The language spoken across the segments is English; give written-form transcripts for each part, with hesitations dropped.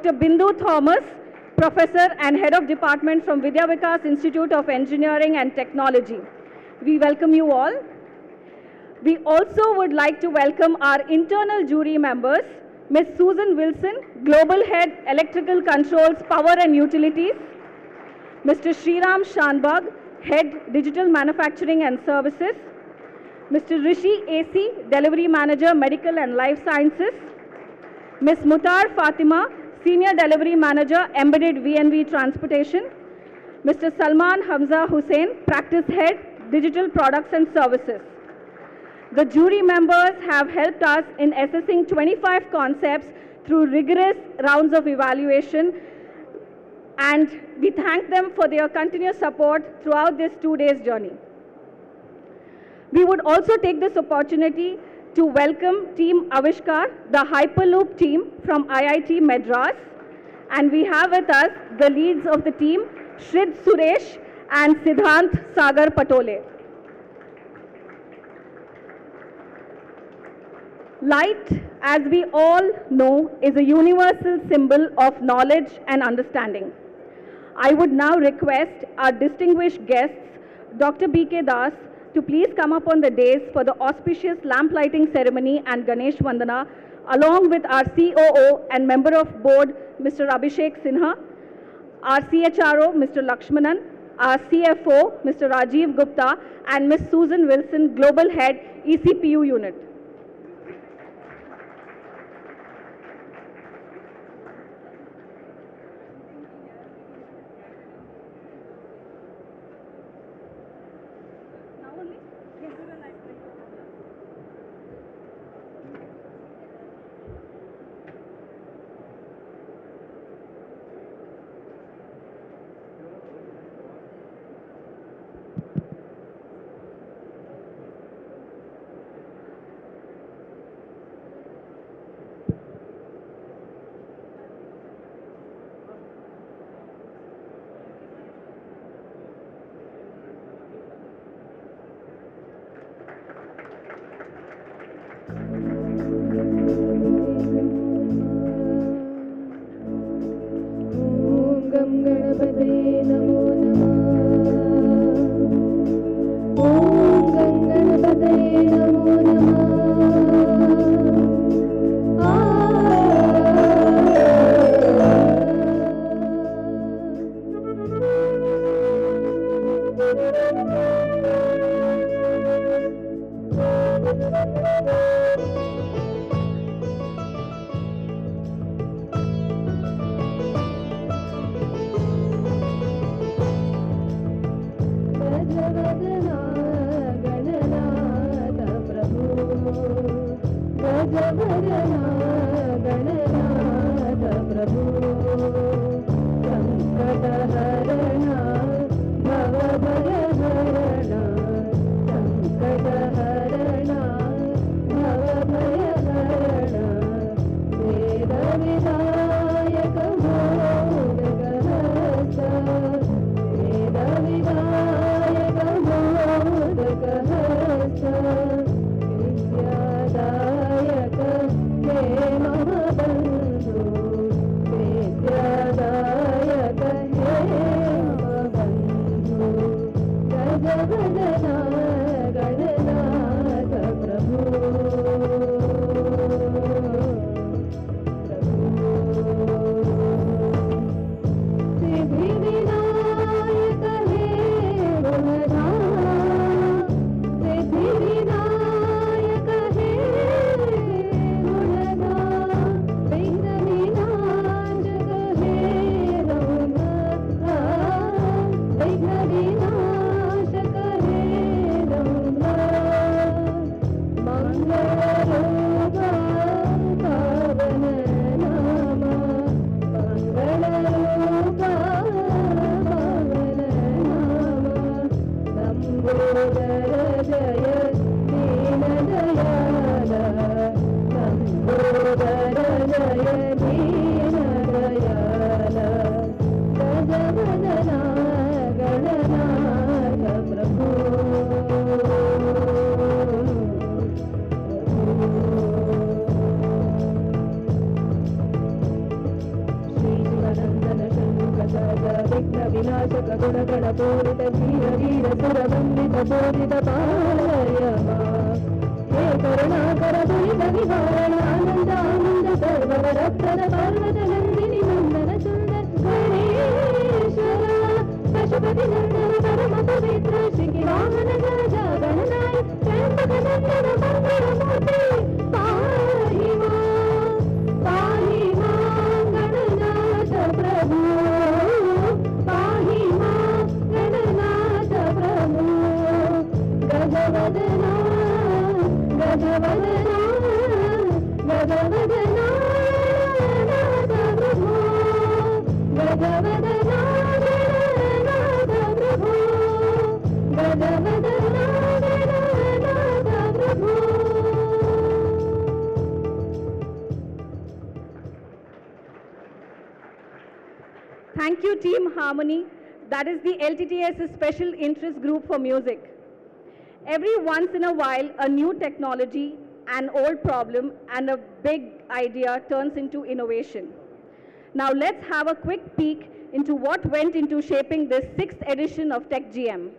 Dr. Bindu Thomas, Professor and Head of Department from Vidya Vikas Institute of Engineering and Technology. We welcome you all. We also would like to welcome our internal jury members, Ms. Susan Wilson, Global Head, Electrical Controls, Power and Utilities, Mr. Sriram Shanbag, Head, Digital Manufacturing and Services, Mr. Rishi AC, Delivery Manager, Medical and Life Sciences, Ms. Mutar Fatima, Senior Delivery Manager, Embedded VNV Transportation, Mr. Salman Hamza Hussain, Practice Head, Digital Products and Services. The jury members have helped us in assessing 25 concepts through rigorous rounds of evaluation, and we thank them for their continuous support throughout this 2 days journey. We would also take this opportunity to welcome Team Avishkar, the Hyperloop team from IIT Madras, and we have with us the leads of the team, Shrid Suresh and Siddhant Sagar Patole. Light, as we all know, is a universal symbol of knowledge and understanding. I would now request our distinguished guests, Dr. B.K. Das, to please come up on the dais for the auspicious lamp lighting ceremony and Ganesh Vandana, along with our COO and Member of Board, Mr. Abhishek Sinha, our CHRO, Mr. Lakshmanan, our CFO, Mr. Rajiv Gupta, and Ms. Susan Wilson, Global Head, ECPU Unit. Vidyadayaka विघ्न विनाशक गुण गण पूरित वीर वीर सुर वंदित पूजित पालय मां हे करुणाकर दुरित निवारण आनंद आनंद सर्ववरप्रद पर्वत नंदिनी नंदन सुंदर गणेश्वर पशुपति नंदन परम पवित्र श्री वाहन राजा गणनायक त्र्यंबक नंदन मंगल मूर्ति पाहि मां गणनाथ प्रभु पाहि मां गणनाथ प्रभु गजवदना गजवदना गजवदना गणनाथ प्रभु गजवदना गणनाथ प्रभु गजवदना गणनाथ प्रभु. Thank you, Team Harmony. That is the LTTS Special Interest Group for Music. Every once in a while, a new technology, an old problem, and a big idea turns into innovation. Now let's have a quick peek into what went into shaping this 6th edition of TECHgium.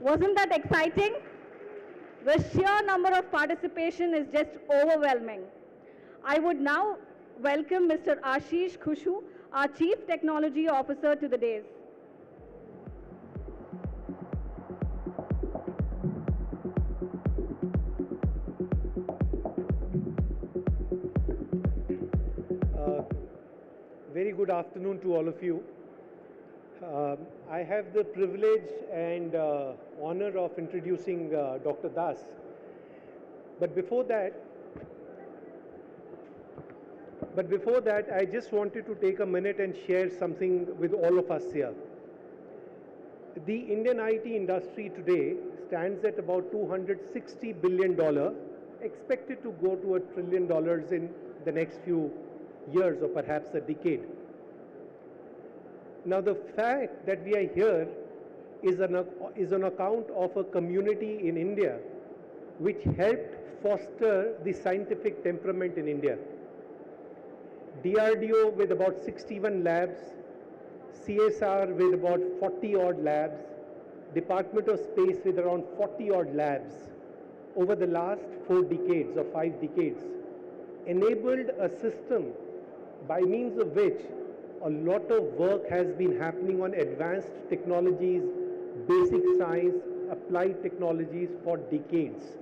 Wasn't that exciting? The sheer number of participation is just overwhelming. I would now welcome Mr. Ashish Khushu, our Chief Technology Officer, to the dais. Very good afternoon to all of you. I have the privilege and honor of introducing Dr. Das. But before that, I just wanted to take a minute and share something with all of us here. The Indian IT industry today stands at about $260 billion, expected to go to $1 trillion in the next few years or perhaps a decade. Now, the fact that we are here is on account of a community in India which helped foster the scientific temperament in India. DRDO with about 61 labs, CSR with about 40 odd labs, Department of Space with around 40 odd labs over the last 4 decades or 5 decades enabled a system by means of which a lot of work has been happening on advanced technologies, basic science, applied technologies for decades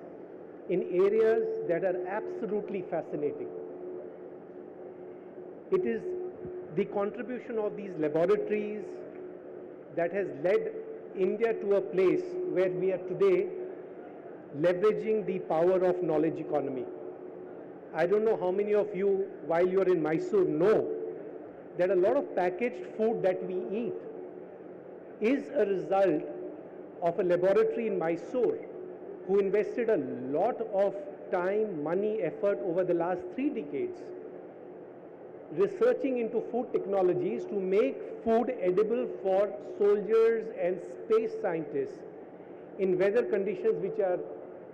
in areas that are absolutely fascinating. It is the contribution of these laboratories that has led India to a place where we are today leveraging the power of knowledge economy. I don't know how many of you, while you're in Mysore, know that a lot of packaged food that we eat is a result of a laboratory in Mysore who invested a lot of time, money, effort over the last 3 decades researching into food technologies to make food edible for soldiers and space scientists in weather conditions which are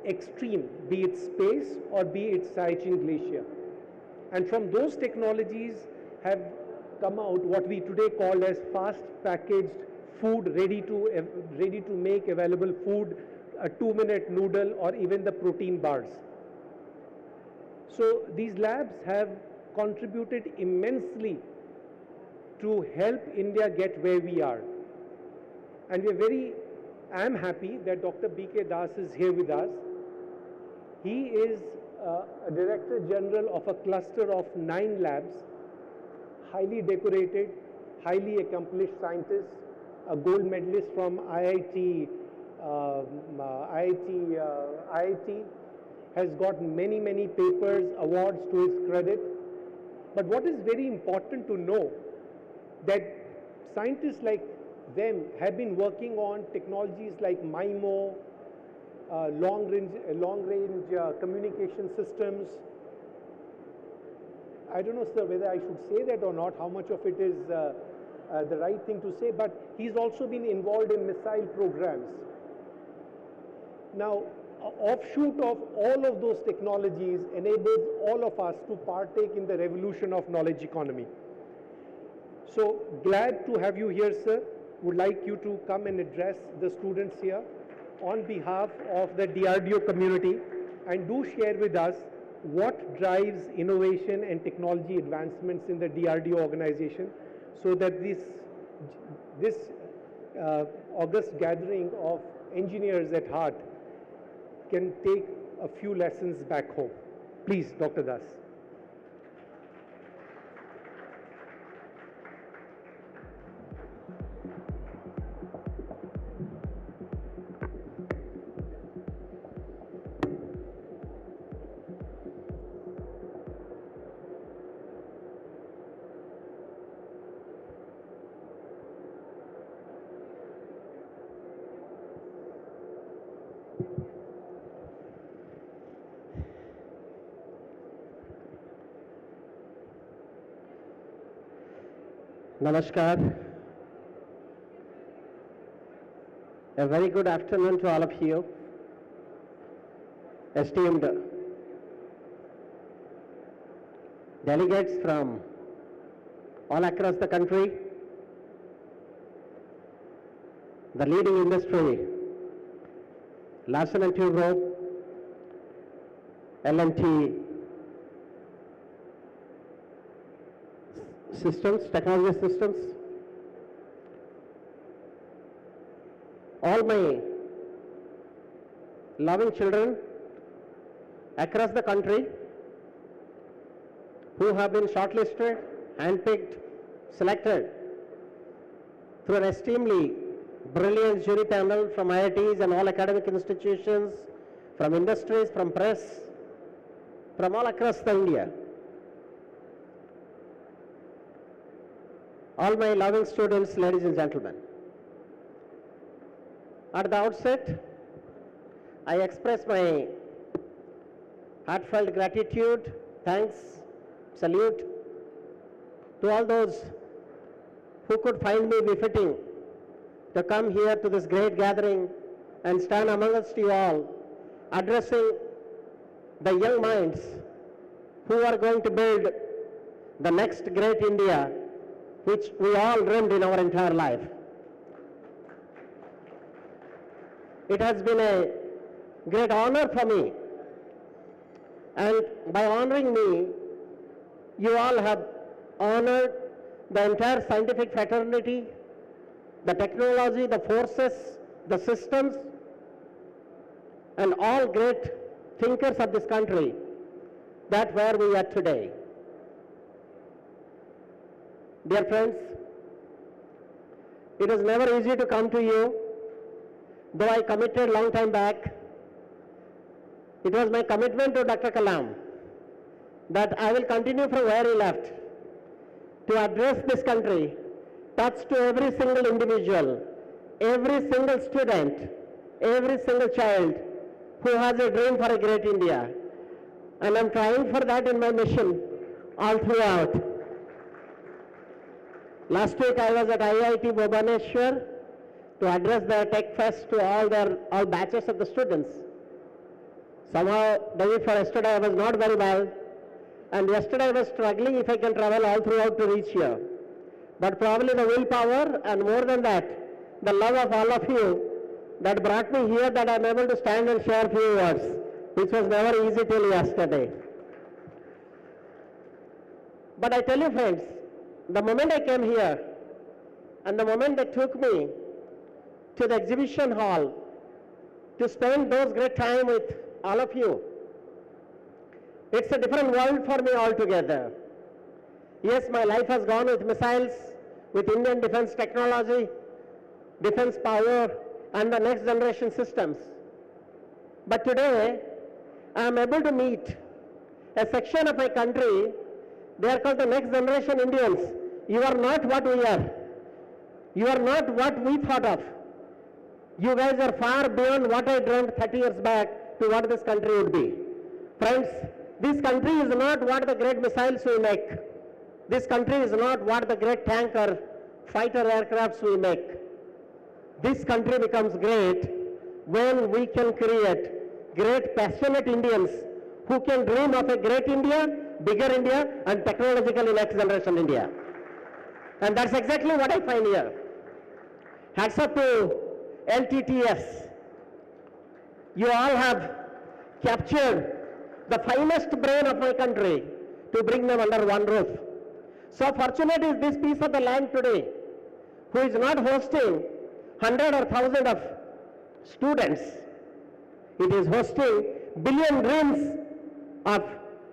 extreme, be it space or be it Siachen Glacier. And from those technologies have come out what we today call as fast packaged food, ready to make available food, a 2-minute noodle or even the protein bars. So these labs have contributed immensely to help India get where we are. And I am happy that Dr. B.K. Das is here with us. He is a Director General of a cluster of 9 labs, highly decorated, highly accomplished scientists, a gold medalist from IIT, has got many papers, awards to his credit. But what is very important to know that scientists like them have been working on technologies like MIMO, long-range communication systems. I don't know, sir, whether I should say that or not, how much of it is the right thing to say, but he's also been involved in missile programs. Now, offshoot of all of those technologies enables all of us to partake in the revolution of knowledge economy. So glad to have you here, sir. Would like you to come and address the students here on behalf of the DRDO community, and do share with us what drives innovation and technology advancements in the DRDO organization, so that this august gathering of engineers at heart can take a few lessons back home. Please, Dr. Das. Namaskar. A very good afternoon to all of you. Esteemed delegates from all across the country, the leading industry, Larsen and Toubro, L&T systems, technology systems, all my loving children across the country who have been shortlisted, handpicked, selected through an extremely brilliant jury panel from IITs and all academic institutions, from industries, from press, from all across the India. All my loving students, ladies and gentlemen. At the outset, I express my heartfelt gratitude, thanks, salute to all those who could find me befitting to come here to this great gathering and stand amongst you all, addressing the young minds who are going to build the next great India, which we all dreamed in our entire life. It has been a great honor for me, and by honoring me, you all have honored the entire scientific fraternity, the technology, the forces, the systems, and all great thinkers of this country that where we are today. Dear friends, it is never easy to come to you, though I committed long time back it was my commitment to Dr. Kalam that I will continue from where he left to address this country, touch to every single individual, every single student, every single child who has a dream for a great India. And I'm trying for that in my mission all throughout. Last week I was at IIT Bhubaneswar to address the Tech Fest to all batches of the students. Somehow, the week for yesterday I was not very well, and yesterday I was struggling if I can travel all throughout to reach here. But probably the willpower and more than that, the love of all of you that brought me here, that I'm able to stand and share a few words, which was never easy till yesterday. But I tell you friends, the moment I came here and the moment they took me to the exhibition hall to spend those great time with all of you, it's a different world for me altogether. Yes, my life has gone with missiles, with Indian defense technology, defense power, and the next generation systems. But today, I am able to meet a section of my country. They are called the next generation Indians. You are not what we are. You are not what we thought of. You guys are far beyond what I dreamt 30 years back to what this country would be. Friends, this country is not what the great missiles we make. This country is not what the great tank or fighter aircrafts we make. This country becomes great when we can create great passionate Indians who can dream of a great India, bigger India, and technologically next generation India. And that's exactly what I find here. Hats off to LTTS. You all have captured the finest brain of my country to bring them under one roof. So fortunate is this piece of the land today, who is not hosting 100 or 1,000 of students. It is hosting billion dreams of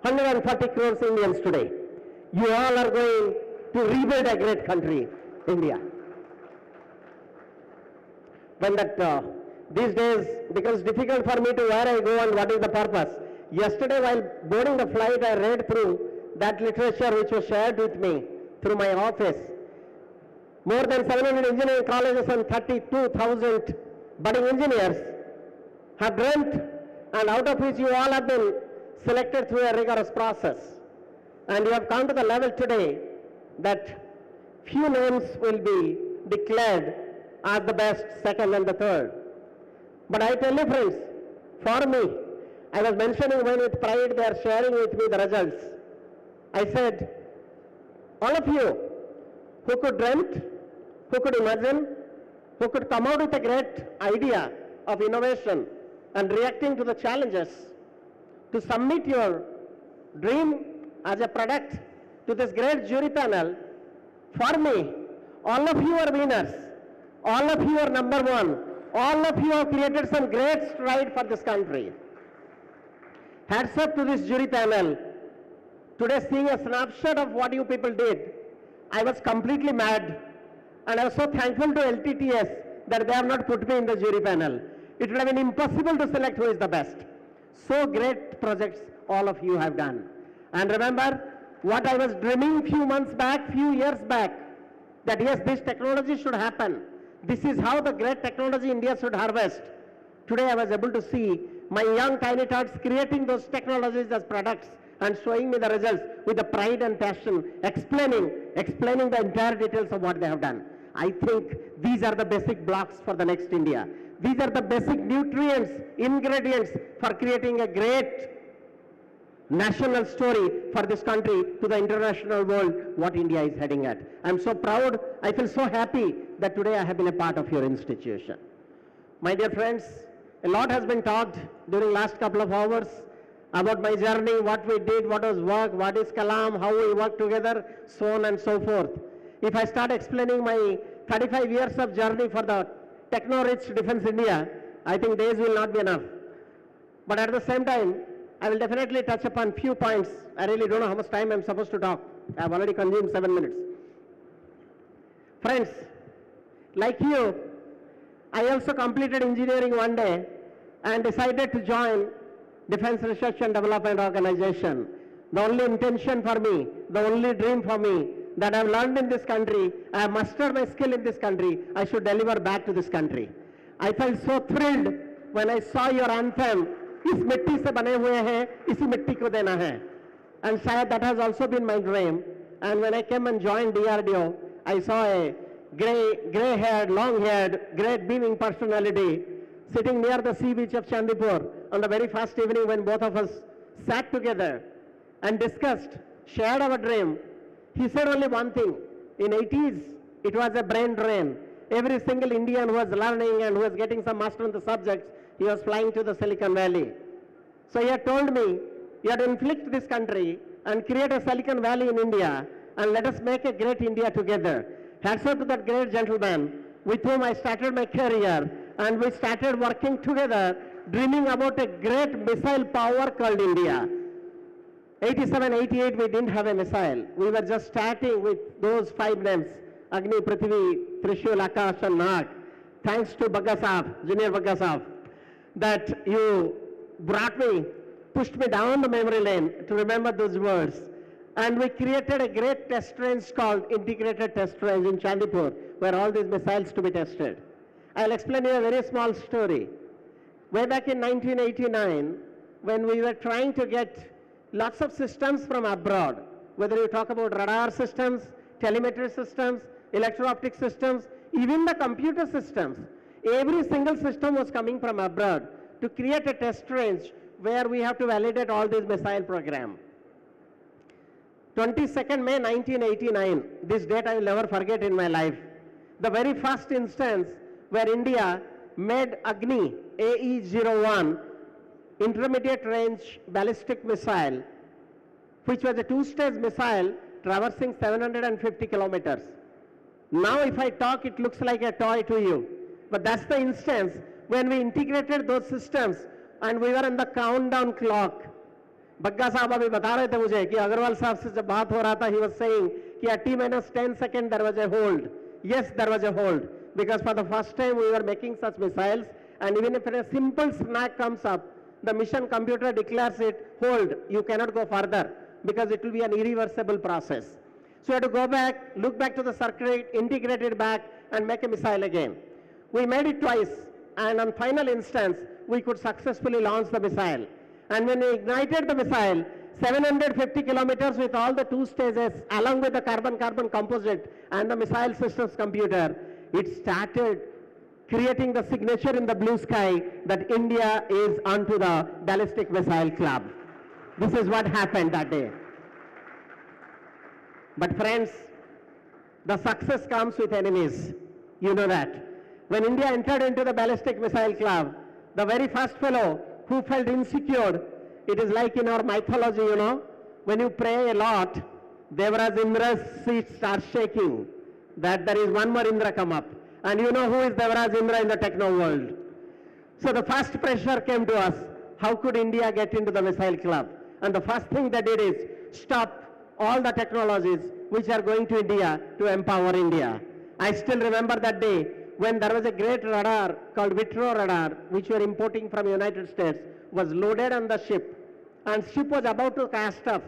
140 crores Indians today. You all are going to rebuild a great country, India. When that these days becomes difficult for me to where I go and what is the purpose. Yesterday while boarding the flight, I read through that literature which was shared with me through my office. More than 700 engineering colleges and 32,000 budding engineers have dreamt, and out of which you all have been selected through a rigorous process. And you have come to the level today that few names will be declared as the best, second and the third. But I tell you friends, for me, I was mentioning when with pride they are sharing with me the results. I said, all of you who could dreamt, who could imagine, who could come out with a great idea of innovation and reacting to the challenges, to submit your dream as a product to this great jury panel, for me, all of you are winners. All of you are number one. All of you have created some great stride for this country. Hats off to this jury panel. Today, seeing a snapshot of what you people did, I was completely mad. And I was so thankful to LTTS that they have not put me in the jury panel. It would have been impossible to select who is the best. So great projects all of you have done. And remember, what I was dreaming few months back, few years back, that yes, this technology should happen. This is how the great technology India should harvest. Today I was able to see my young tiny tots creating those technologies as products and showing me the results with the pride and passion, explaining the entire details of what they have done. I think these are the basic blocks for the next India. These are the basic nutrients, ingredients for creating a great national story for this country to the international world, what India is heading at. I'm so proud, I feel so happy that today I have been a part of your institution. My dear friends, a lot has been talked during last couple of hours about my journey, what we did, what was work, what is Kalam, how we work together, so on and so forth. If I start explaining my 35 years of journey for the techno-rich Defense India, I think days will not be enough. But at the same time, I will definitely touch upon few points. I really don't know how much time I'm supposed to talk. I have already consumed 7 minutes. Friends, like you, I also completed engineering one day and decided to join Defense Research and Development Organization. The only intention for me, the only dream for me that I've learned in this country, I have mastered my skill in this country, I should deliver back to this country. I felt so thrilled when I saw your anthem, इस मिट्टी से बने हुए हैं, इसी मिट्टी को देना है. And शायद that has also been my dream. And when I came and joined DRDO, I saw a gray-haired, long-haired, great beaming personality sitting near the sea beach of Chandipur on the very first evening when both of us sat together and discussed, shared our dream. He said only one thing. In 80s, it was a brain drain. Every single Indian who was learning and who was getting some master in the subjects, he was flying to the Silicon Valley. So he had told me, you had to inflict this country and create a Silicon Valley in India and let us make a great India together. Hats off to that great gentleman with whom I started my career, and we started working together, dreaming about a great missile power called India. 87, 88, we didn't have a missile. We were just starting with those 5 names, Agni, Prithvi, Trishul, Akash and Nag. Thanks to Bagga Saab, Junior Bagga Saab, that you brought me, pushed me down the memory lane to remember those words. And we created a great test range called Integrated Test Range in Chandipur, where all these missiles to be tested. I'll explain you a very small story. Way back in 1989, when we were trying to get lots of systems from abroad, whether you talk about radar systems, telemetry systems, electro-optic systems, even the computer systems, every single system was coming from abroad to create a test range where we have to validate all these missile programs. 22nd May 1989, this date I will never forget in my life. The very first instance where India made Agni AE-01 intermediate range ballistic missile, which was a 2-stage missile traversing 750 kilometers. Now if I talk, it looks like a toy to you. But that's the instance when we integrated those systems and we were in the countdown clock. Bagga साहब अभी बता रहे थे मुझे कि अग्रवाल साहब से जब बात हो रहा था, he was saying कि at T-10 seconds there was a hold. Yes, there was a hold, because for the first time we were making such missiles, and even if a simple snag comes up, the mission computer declares it hold, you cannot go further, because it will be an irreversible process. So you have to go back, look back to the circuit, integrate it back, and make a missile again. We made it twice, and on final instance, we could successfully launch the missile. And when we ignited the missile, 750 kilometers with all the 2 stages, along with the carbon-carbon composite and the missile systems computer, it started creating the signature in the blue sky that India is onto the ballistic missile club. This is what happened that day. But friends, the success comes with enemies. You know that. When India entered into the ballistic missile club, the very first fellow who felt insecure, it is like in our mythology, you know, when you pray a lot, Devraj Indra's seat starts shaking, that there is one more Indra come up. And you know who is Devraj Indra in the techno world. So the first pressure came to us, how could India get into the missile club? And the first thing they did is stop all the technologies which are going to India to empower India. I still remember that day when there was a great radar called Vitro radar, which we were importing from United States, was loaded on the ship, and ship was about to cast off.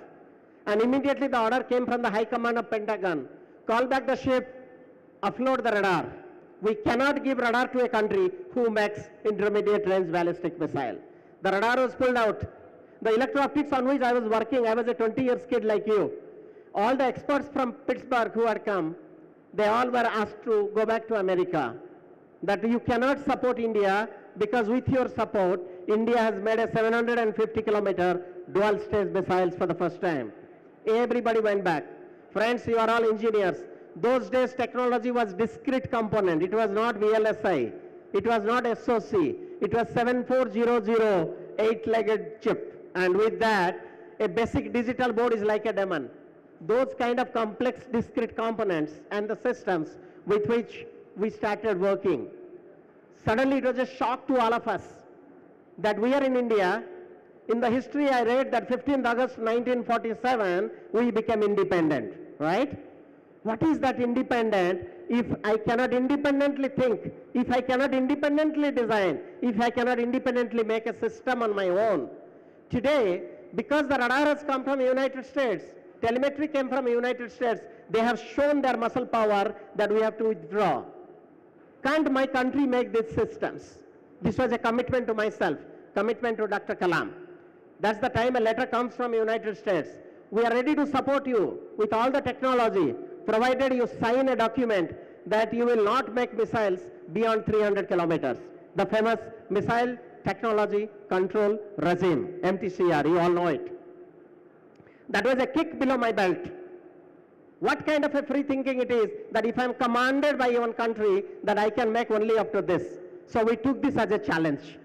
And immediately the order came from the High Command of Pentagon, call back the ship, offload the radar. We cannot give radar to a country who makes intermediate range ballistic missile. The radar was pulled out. The electro-optics on which I was working, I was a 20-year kid like you. All the experts from Pittsburgh who had come, they all were asked to go back to America. That you cannot support India because with your support, India has made a 750-kilometer dual-stage missiles for the first time. Everybody went back. Friends, you are all engineers. Those days technology was discrete component. It was not VLSI. It was not SOC. It was 7400 8-legged chip. And with that, a basic digital board is like a demon. Those kind of complex discrete components and the systems with which we started working. Suddenly it was a shock to all of us that we are in India. In the history I read that 15th August 1947, we became independent, right? What is that independent if I cannot independently think, if I cannot independently design, if I cannot independently make a system on my own? Today, because the radar has come from United States, telemetry came from United States, they have shown their muscle power that we have to withdraw. Can't my country make these systems? This was a commitment to myself, commitment to Dr. Kalam. That's the time a letter comes from United States. We are ready to support you with all the technology, provided you sign a document that you will not make missiles beyond 300 kilometers. The famous Missile Technology Control Regime, MTCR, you all know it. That was a kick below my belt. What kind of a free thinking it is that if I am commanded by one country that I can make only up to this. So we took this as a challenge.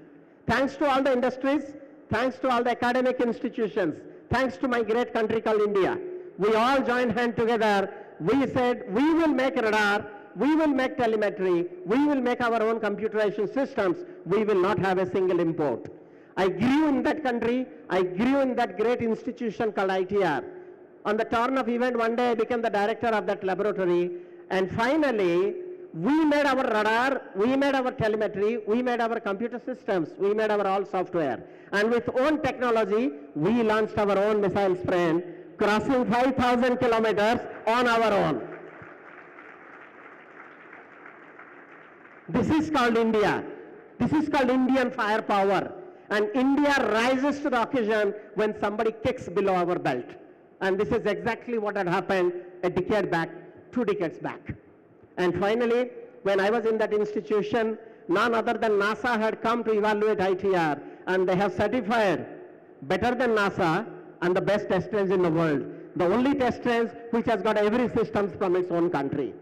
Thanks to all the industries, thanks to all the academic institutions, thanks to my great country called India, we all joined hand together. We said we will make radar, we will make telemetry, we will make our own computerization systems, we will not have a single import. I grew in that country, I grew in that great institution called ITR. On the turn of event, one day I became the director of that laboratory, and finally, we made our radar, we made our telemetry, we made our computer systems, we made our all software. And with own technology, we launched our own missile sprint, crossing 5,000 kilometers on our own. This is called India. This is called Indian firepower. And India rises to the occasion when somebody kicks below our belt. And this is exactly what had happened a decade back, 2 decades back. And finally, when I was in that institution, none other than NASA had come to evaluate ITR, and they have certified better than NASA and the best test range in the world. The only test range which has got every system from its own country.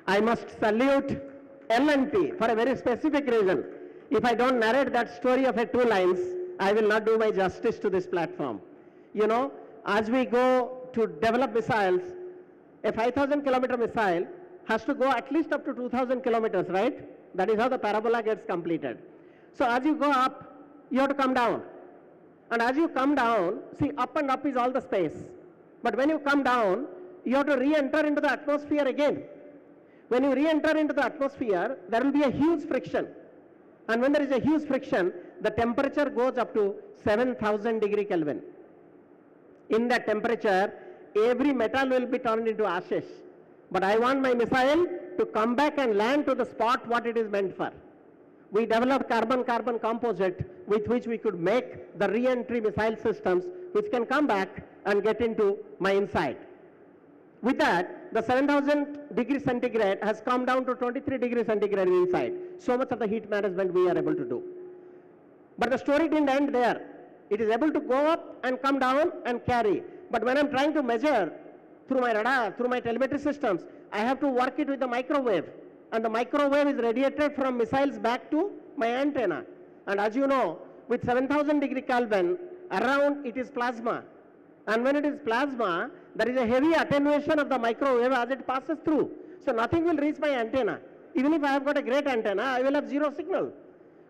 I must salute L&T for a very specific reason. If I don't narrate that story of 2 lines, I will not do my justice to this platform. You know, as we go to develop missiles, a 5,000 kilometer missile has to go at least up to 2,000 kilometers, right? That is how the parabola gets completed. So as you go up, you have to come down. And as you come down, see, up and up is all the space. But when you come down, you have to re-enter into the atmosphere again. When you re-enter into the atmosphere, there will be a huge friction. And when there is a huge friction, the temperature goes up to 7,000 degree Kelvin. In that temperature, every metal will be turned into ashes. But I want my missile to come back and land to the spot what it is meant for. We developed carbon-carbon composite with which we could make the re-entry missile systems which can come back and get into my inside. With that, the 7,000 degrees centigrade has come down to 23 degrees centigrade inside. So much of the heat management we are able to do. But the story didn't end there. It is able to go up and come down and carry. But when I'm trying to measure through my radar, through my telemetry systems, I have to work it with the microwave. And the microwave is radiated from missiles back to my antenna. And as you know, with 7,000 degree Kelvin, around it is plasma. And when it is plasma, there is a heavy attenuation of the microwave as it passes through. So nothing will reach my antenna. Even if I have got a great antenna, I will have zero signal.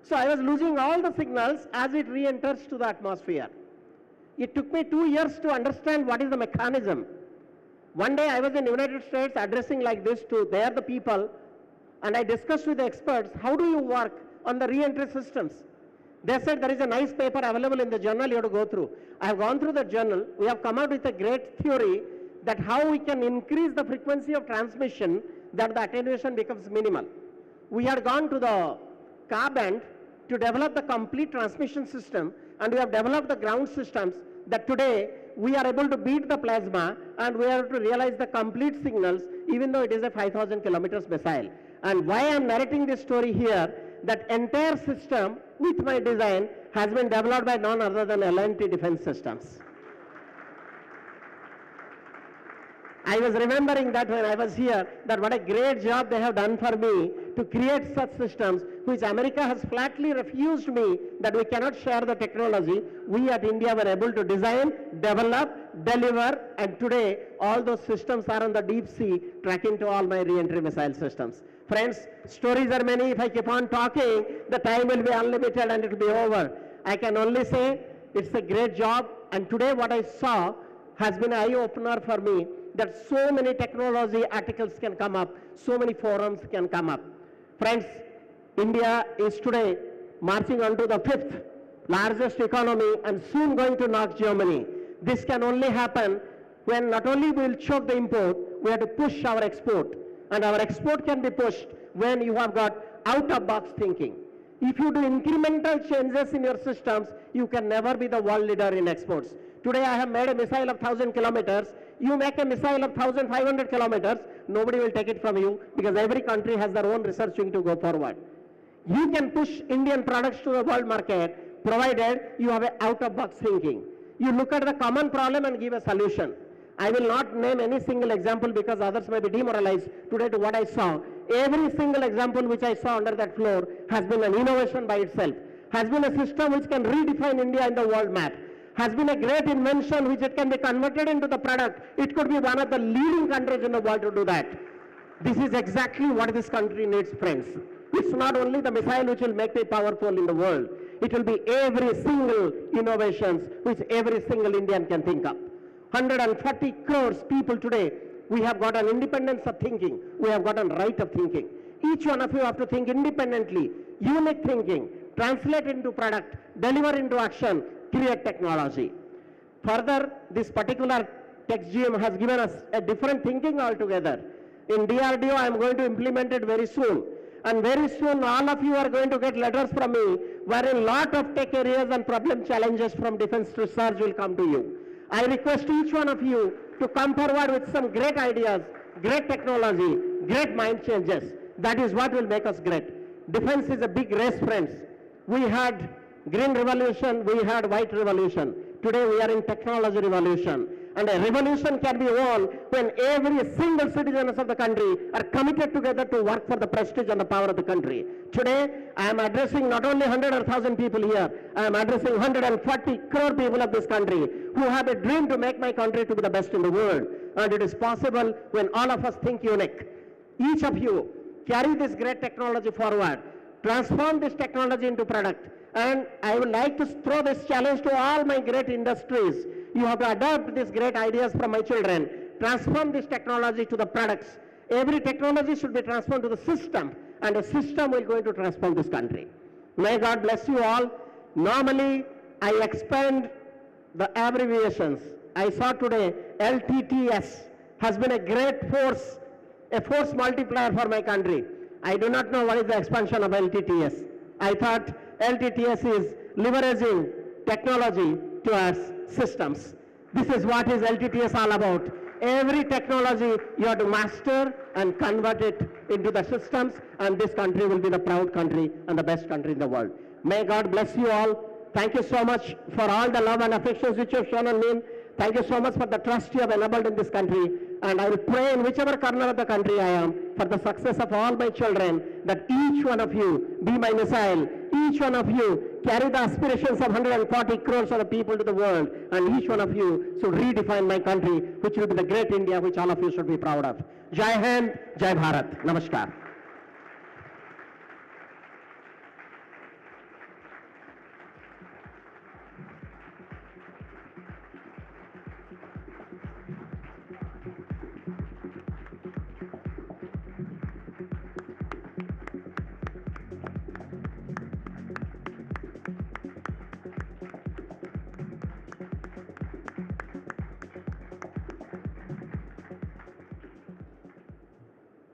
So I was losing all the signals as it re-enters to the atmosphere. It took me 2 years to understand what is the mechanism. One day I was in the United States addressing like this to the people, and I discussed with the experts, how do you work on the re-entry systems? They said there is a nice paper available in the journal you have to go through. I have gone through the journal. We have come out with a great theory that how we can increase the frequency of transmission that the attenuation becomes minimal. We had gone to the K-band to develop the complete transmission system, and we have developed the ground systems that today we are able to beat the plasma and we are able to realize the complete signals even though it is a 5,000 kilometers missile. And why I am narrating this story here, that entire system with my design has been developed by none other than L&T Defense Systems. I was remembering that when I was here, that what a great job they have done for me to create such systems which America has flatly refused me that we cannot share the technology. We at India were able to design, develop, deliver, and today all those systems are on the deep sea tracking to all my re-entry missile systems. Friends, stories are many. If I keep on talking, the time will be unlimited and it will be over. I can only say it's a great job, and today what I saw has been an eye-opener for me that so many technology articles can come up, so many forums can come up. Friends, India is today marching on to the 5th largest economy, and soon going to knock Germany. This can only happen when not only we will choke the import, we have to push our export. And our export can be pushed when you have got out-of-box thinking. If you do incremental changes in your systems, you can never be the world leader in exports. Today I have made a missile of 1,000 kilometers. You make a missile of 1,500 kilometers, nobody will take it from you because every country has their own research wing to go forward. You can push Indian products to the world market provided you have an out-of-box thinking. You look at the common problem and give a solution. I will not name any single example because others may be demoralized today to what I saw. Every single example which I saw under that floor has been an innovation by itself, has been a system which can redefine India in the world map, has been a great invention which it can be converted into the product. It could be one of the leading countries in the world to do that. This is exactly what this country needs, friends. It's not only the missile which will make me powerful in the world. It will be every single innovations which every single Indian can think of. 140 crores people today, we have got an independence of thinking. We have got a right of thinking. Each one of you have to think independently, unique thinking, translate into product, deliver into action, create technology. Further, this particular TECHgium has given us a different thinking altogether. In DRDO, I am going to implement it very soon. And very soon, all of you are going to get letters from me wherein a lot of tech areas and problem challenges from defense research will come to you. I request each one of you to come forward with some great ideas, great technology, great mind changes. That is what will make us great. Defense is a big race, friends. We had green revolution, we had white revolution. Today we are in technology revolution. And a revolution can be won when every single citizen of the country are committed together to work for the prestige and the power of the country. Today, I am addressing not only 100 or 1,000 people here, I am addressing 140 crore people of this country who have a dream to make my country to be the best in the world. And it is possible when all of us think unique. Each of you carry this great technology forward, transform this technology into product. And I would like to throw this challenge to all my great industries. You have to adopt these great ideas from my children, transform this technology to the products. Every technology should be transformed to the system, and the system will going to transform this country. May God bless you all. Normally, I expand the abbreviations. I saw today LTTS has been a great force, a force multiplier for my country. I do not know what is the expansion of LTTS. I thought LTTS is leveraging technology towards systems. This is what is LTTS all about. Every technology you have to master and convert it into the systems, and this country will be the proud country and the best country in the world. May God bless you all. Thank you so much for all the love and affections which you have shown on me. Thank you so much for the trust you have enabled in this country. And I will pray in whichever corner of the country I am for the success of all my children, that each one of you be my missile. Each one of you carry the aspirations of 140 crores of the people to the world. And each one of you should redefine my country, which will be the great India, which all of you should be proud of. Jai Hind, Jai Bharat. Namaskar.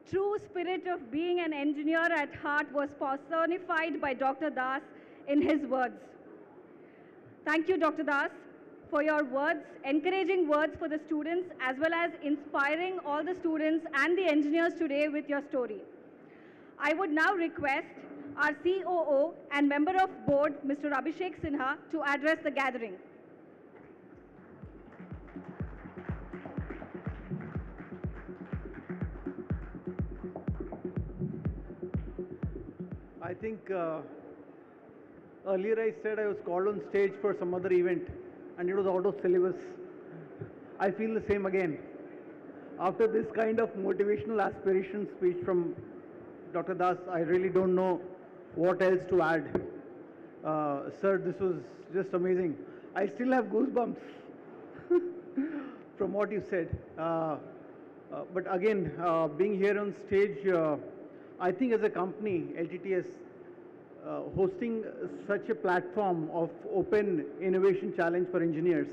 True spirit of being an engineer at heart was personified by Dr. Das in his words. Thank you, Dr. Das, for your words, encouraging words for the students, as well as inspiring all the students and the engineers today with your story. I would now request our COO and member of board, Mr. Abhishek Sinha, to address the gathering. I think earlier I said I was called on stage for some other event and it was out of syllabus. I feel the same again. After this kind of motivational aspiration speech from Dr. Das, I really don't know what else to add. Sir, this was just amazing. I still have goosebumps from what you said. But again, being here on stage, I think as a company, LTTS, hosting such a platform of open innovation challenge for engineers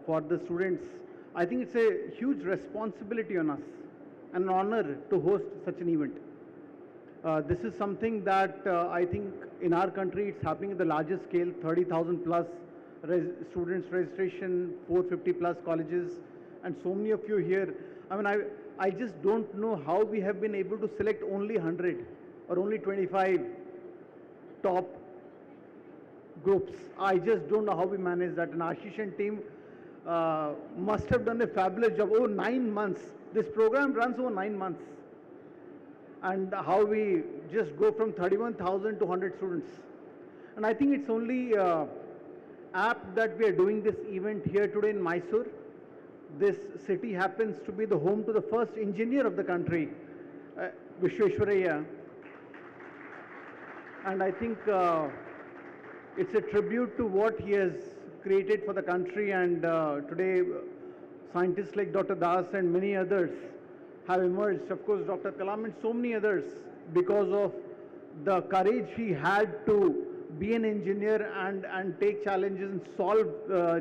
for the students. I think it's a huge responsibility on us and an honor to host such an event. This is something that I think in our country it's happening at the largest scale, 30,000 plus students registration, 450 plus colleges, and so many of you here. I mean, I just don't know how we have been able to select only 100 or only 25 top groups. I just don't know how we manage that. And Ashish and team must have done a fabulous job. Over 9 months. This program runs over 9 months. And how we just go from 31,000 to 100 students. And I think it's only apt that we are doing this event here today in Mysore. This city happens to be the home to the first engineer of the country, Vishweshwaraya. And I think it's a tribute to what he has created for the country, and today scientists like Dr. Das and many others have emerged, of course Dr. Kalam and so many others, because of the courage he had to be an engineer and take challenges and solve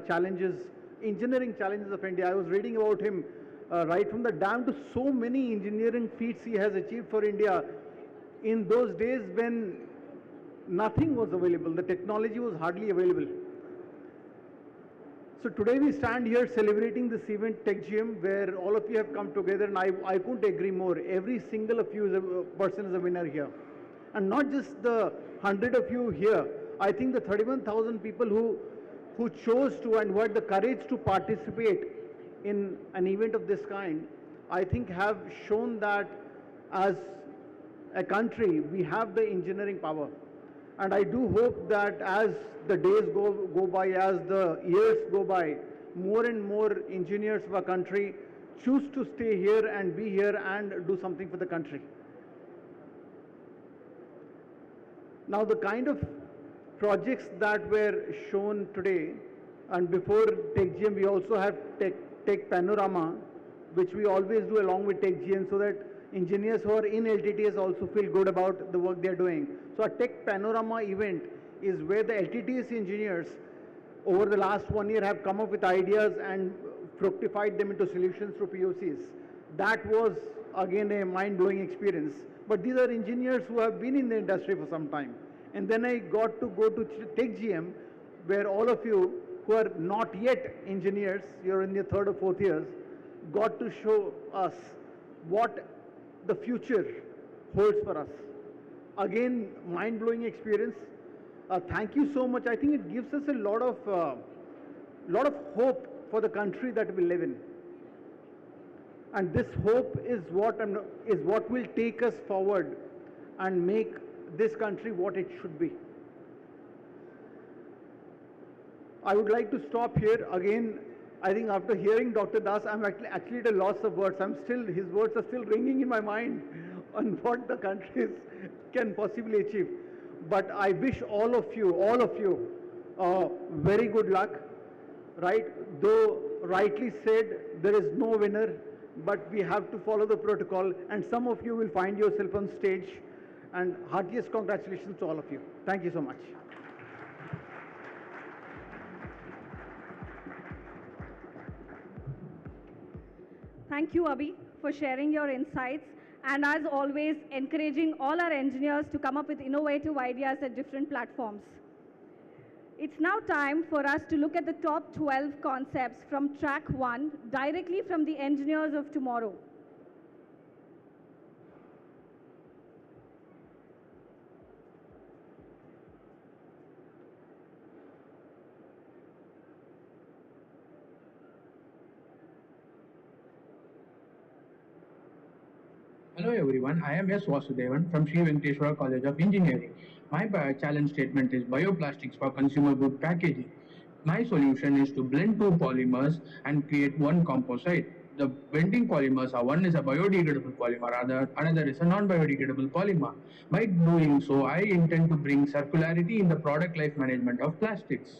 challenges, engineering challenges of India. I was reading about him right from the dam to so many engineering feats he has achieved for India in those days when nothing was available, the technology was hardly available. So today we stand here celebrating this event, TECHgium, where all of you have come together, and I couldn't agree more. Every single of you is person is a winner here. And not just the 100 of you here. I think the 31,000 people who chose to and who had the courage to participate in an event of this kind, I think have shown that as a country, we have the engineering power. And I do hope that as the days go by, as the years go by, more and more engineers of our country choose to stay here and be here and do something for the country. Now the kind of projects that were shown today, and before TECHgium we also have Tech Panorama, which we always do along with TECHgium, so that engineers who are in LTTS also feel good about the work they are doing. So a Tech Panorama event is where the LTTS engineers over the last 1 year have come up with ideas and fructified them into solutions through POCs. That was again a mind-blowing experience. But these are engineers who have been in the industry for some time. And then I got to go to TECHgium, where all of you who are not yet engineers, you're in your 3rd or 4th years, got to show us what the future holds for us. Again, mind-blowing experience. Thank you so much. I think it gives us a lot of hope for the country that we live in. And this hope is what will take us forward and make this country what it should be. I would like to stop here. Again, I think after hearing Dr. Das, I'm actually at a loss of words. His words are still ringing in my mind on what the country can possibly achieve. But I wish all of you, very good luck, right? Though rightly said, there is no winner, but we have to follow the protocol, and some of you will find yourself on stage, and heartiest congratulations to all of you. Thank you so much. Thank you, Abhi, for sharing your insights, and as always, encouraging all our engineers to come up with innovative ideas at different platforms. It's now time for us to look at the top 12 concepts from track 1, directly from the engineers of tomorrow. Hello everyone, I am S. Vasudevan from Sri Venkateshwara College of Engineering. My challenge statement is bioplastics for consumer good packaging. My solution is to blend 2 polymers and create 1 composite. The blending polymers are, one is a biodegradable polymer, another is a non-biodegradable polymer. By doing so, I intend to bring circularity in the product life management of plastics.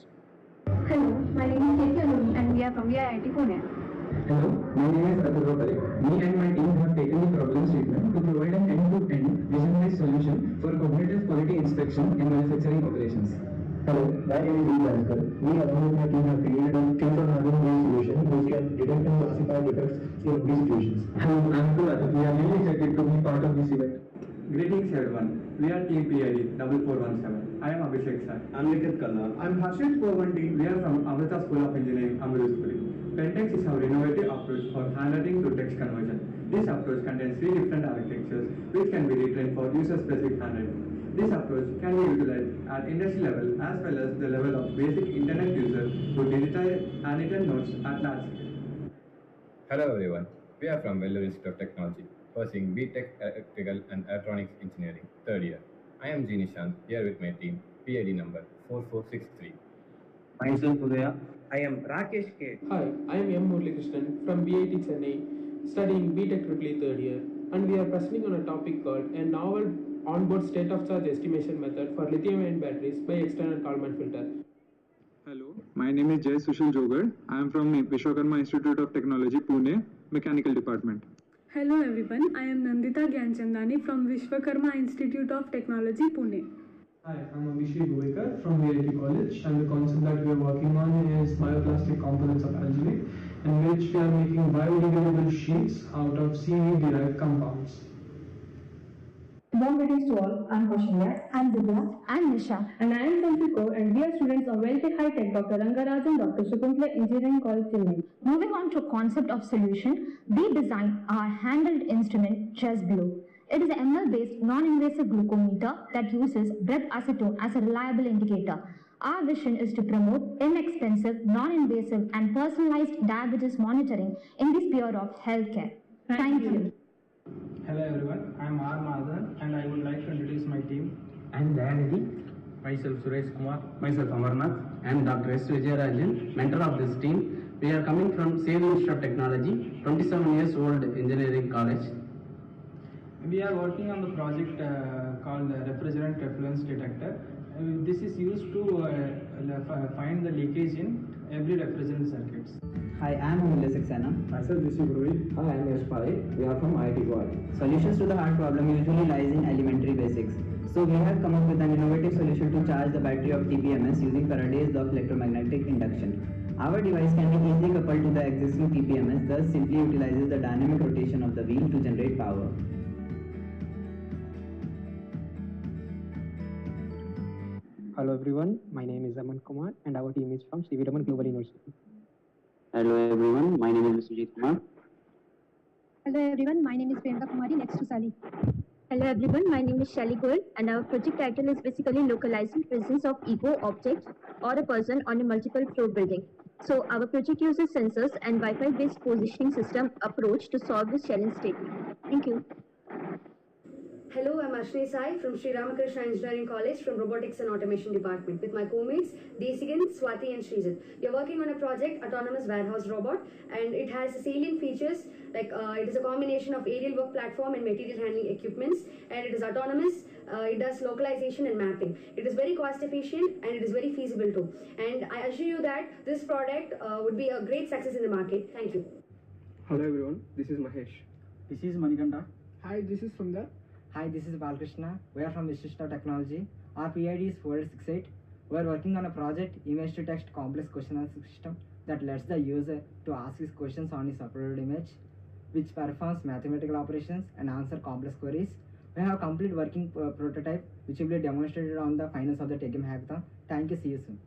Hello, my name is TECHgium and we are from IIT Pune. Hello, my name is Atul Parekh. Me and my team have taken the problem statement to provide an end-to-end vision-based solution for cognitive quality inspection in manufacturing operations. Hello, my name is Bhaskar. We along with my team have created a filter hardening solution which can detect and classify defects in these situations. Hello, I am Kulad. We are really excited to be part of this event. Greetings everyone. We are Team PID 4417. I am Abhishek Sir. I'm Nikit Kalla. I'm Harshit 412. We are from Amrita School of Engineering, Amritsari. Pentex is our innovative approach for handwriting to text conversion. This approach contains 3 different architectures which can be retrained for user-specific handwriting. This approach can be utilized at industry level as well as the level of basic internet users to digitize handwritten notes at large scale. Hello everyone, we are from Vellore Institute of Technology, pursuing BTech Electrical and Electronics Engineering, 3rd year. I am Jinishan, here with my team, PID number 4463. Myself Udaya. I am Rakesh K. Hi, I am M. Muralikrishnan from BIT Chennai, studying BTech Triple 3rd year, and we are presenting on a topic called a novel onboard state of charge estimation method for lithium-ion batteries by external Kalman filter. Hello, my name is Jay Sushil Jogar. I am from Vishwakarma Institute of Technology, Pune, Mechanical Department. Hello everyone, I am Nandita Gyanchandani from Vishwakarma Institute of Technology, Pune. Hi, I'm Abhishek Govekar from VIT College, and the concept that we are working on is bioplastic components of algae, in which we are making biodegradable sheets out of seaweed-derived compounds. Warm greetings to all. I'm Kaushanya. I'm Divya. I'm Nisha. And I am from Pico, and we are students of Wealthy High Tech, Dr. Rangarajan, Dr. Shakuntala Engineering College, Chennai. Moving on to concept of solution, we designed our handheld instrument Chest Blow. It is an ML-based non-invasive glucometer that uses breath acetone as a reliable indicator. Our vision is to promote inexpensive, non-invasive, and personalized diabetes monitoring in the sphere of healthcare. Thank you. Hello everyone, I'm R. Madhan, and I would like to introduce my team. I'm Dayanidhi. Myself Suresh Kumar. Myself Amarnath. I'm Dr. S. Vijayarajan, mentor of this team. We are coming from same Institute of Technology, 27 years old engineering college. We are working on the project called refrigerant effluence detector. This is used to find the leakage in every refrigerant circuits. Hi, I am Amulya Saxena. Myself Rishi Purohit. Hi, I am Yash Pai. We are from IIT Goa. Solutions to the hard problem usually lies in elementary basics. So we have come up with an innovative solution to charge the battery of TPMS using Faraday's law of electromagnetic induction. Our device can be easily coupled to the existing TPMS, thus simply utilizes the dynamic rotation of the wheel to generate power. Hello everyone, my name is Aman Kumar and our team is from C.V. Raman Global University. Hello everyone, my name is Sujit Kumar. Hello everyone, my name is Priyanka Kumari, next to Sally. Hello everyone, my name is Shelly Goel and our project title is basically localizing presence of ego object or a person on a multiple floor building. So our project uses sensors and Wi-Fi based positioning system approach to solve this challenge statement. Thank you. Hello, I'm Ashni Sai from Sri Ramakrishna Engineering College from Robotics and Automation Department with my co-mates Desigan, Swati and Srijit. We are working on a project, Autonomous Warehouse Robot, and it has salient features like it is a combination of aerial work platform and material handling equipments, and it is autonomous, it does localization and mapping. It is very cost efficient and it is very feasible too. And I assure you that this product would be a great success in the market. Thank you. Hello everyone, this is Mahesh. This is Manikanda. Hi, this is Sundar. Hi, this is Balkrishna. We are from Institute of Technology. Our PID is 4868. We are working on a project, image to text complex question answer system that lets the user to ask his questions on his uploaded image, which performs mathematical operations and answer complex queries. We have a complete working prototype which will be demonstrated on the finals of the TECHgium hackathon. Thank you, see you soon.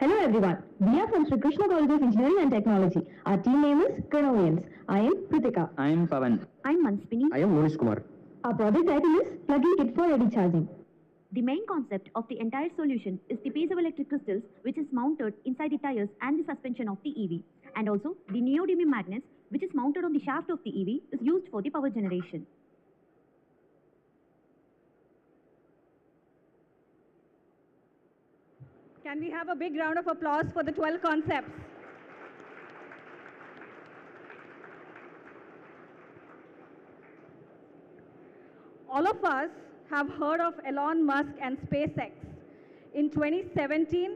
Hello everyone, we are from Sri Krishna College of Engineering and Technology. Our team name is Grenovians. I am Pritika. I am Pavan. I am Manspini. I am Monish Kumar. Our project title is Plug-in Kit for ED Charging. The main concept of the entire solution is the piezoelectric crystals which is mounted inside the tires and the suspension of the EV, and also the neodymium magnets which is mounted on the shaft of the EV is used for the power generation. Can we have a big round of applause for the 12 concepts? All of us have heard of Elon Musk and SpaceX. In 2017,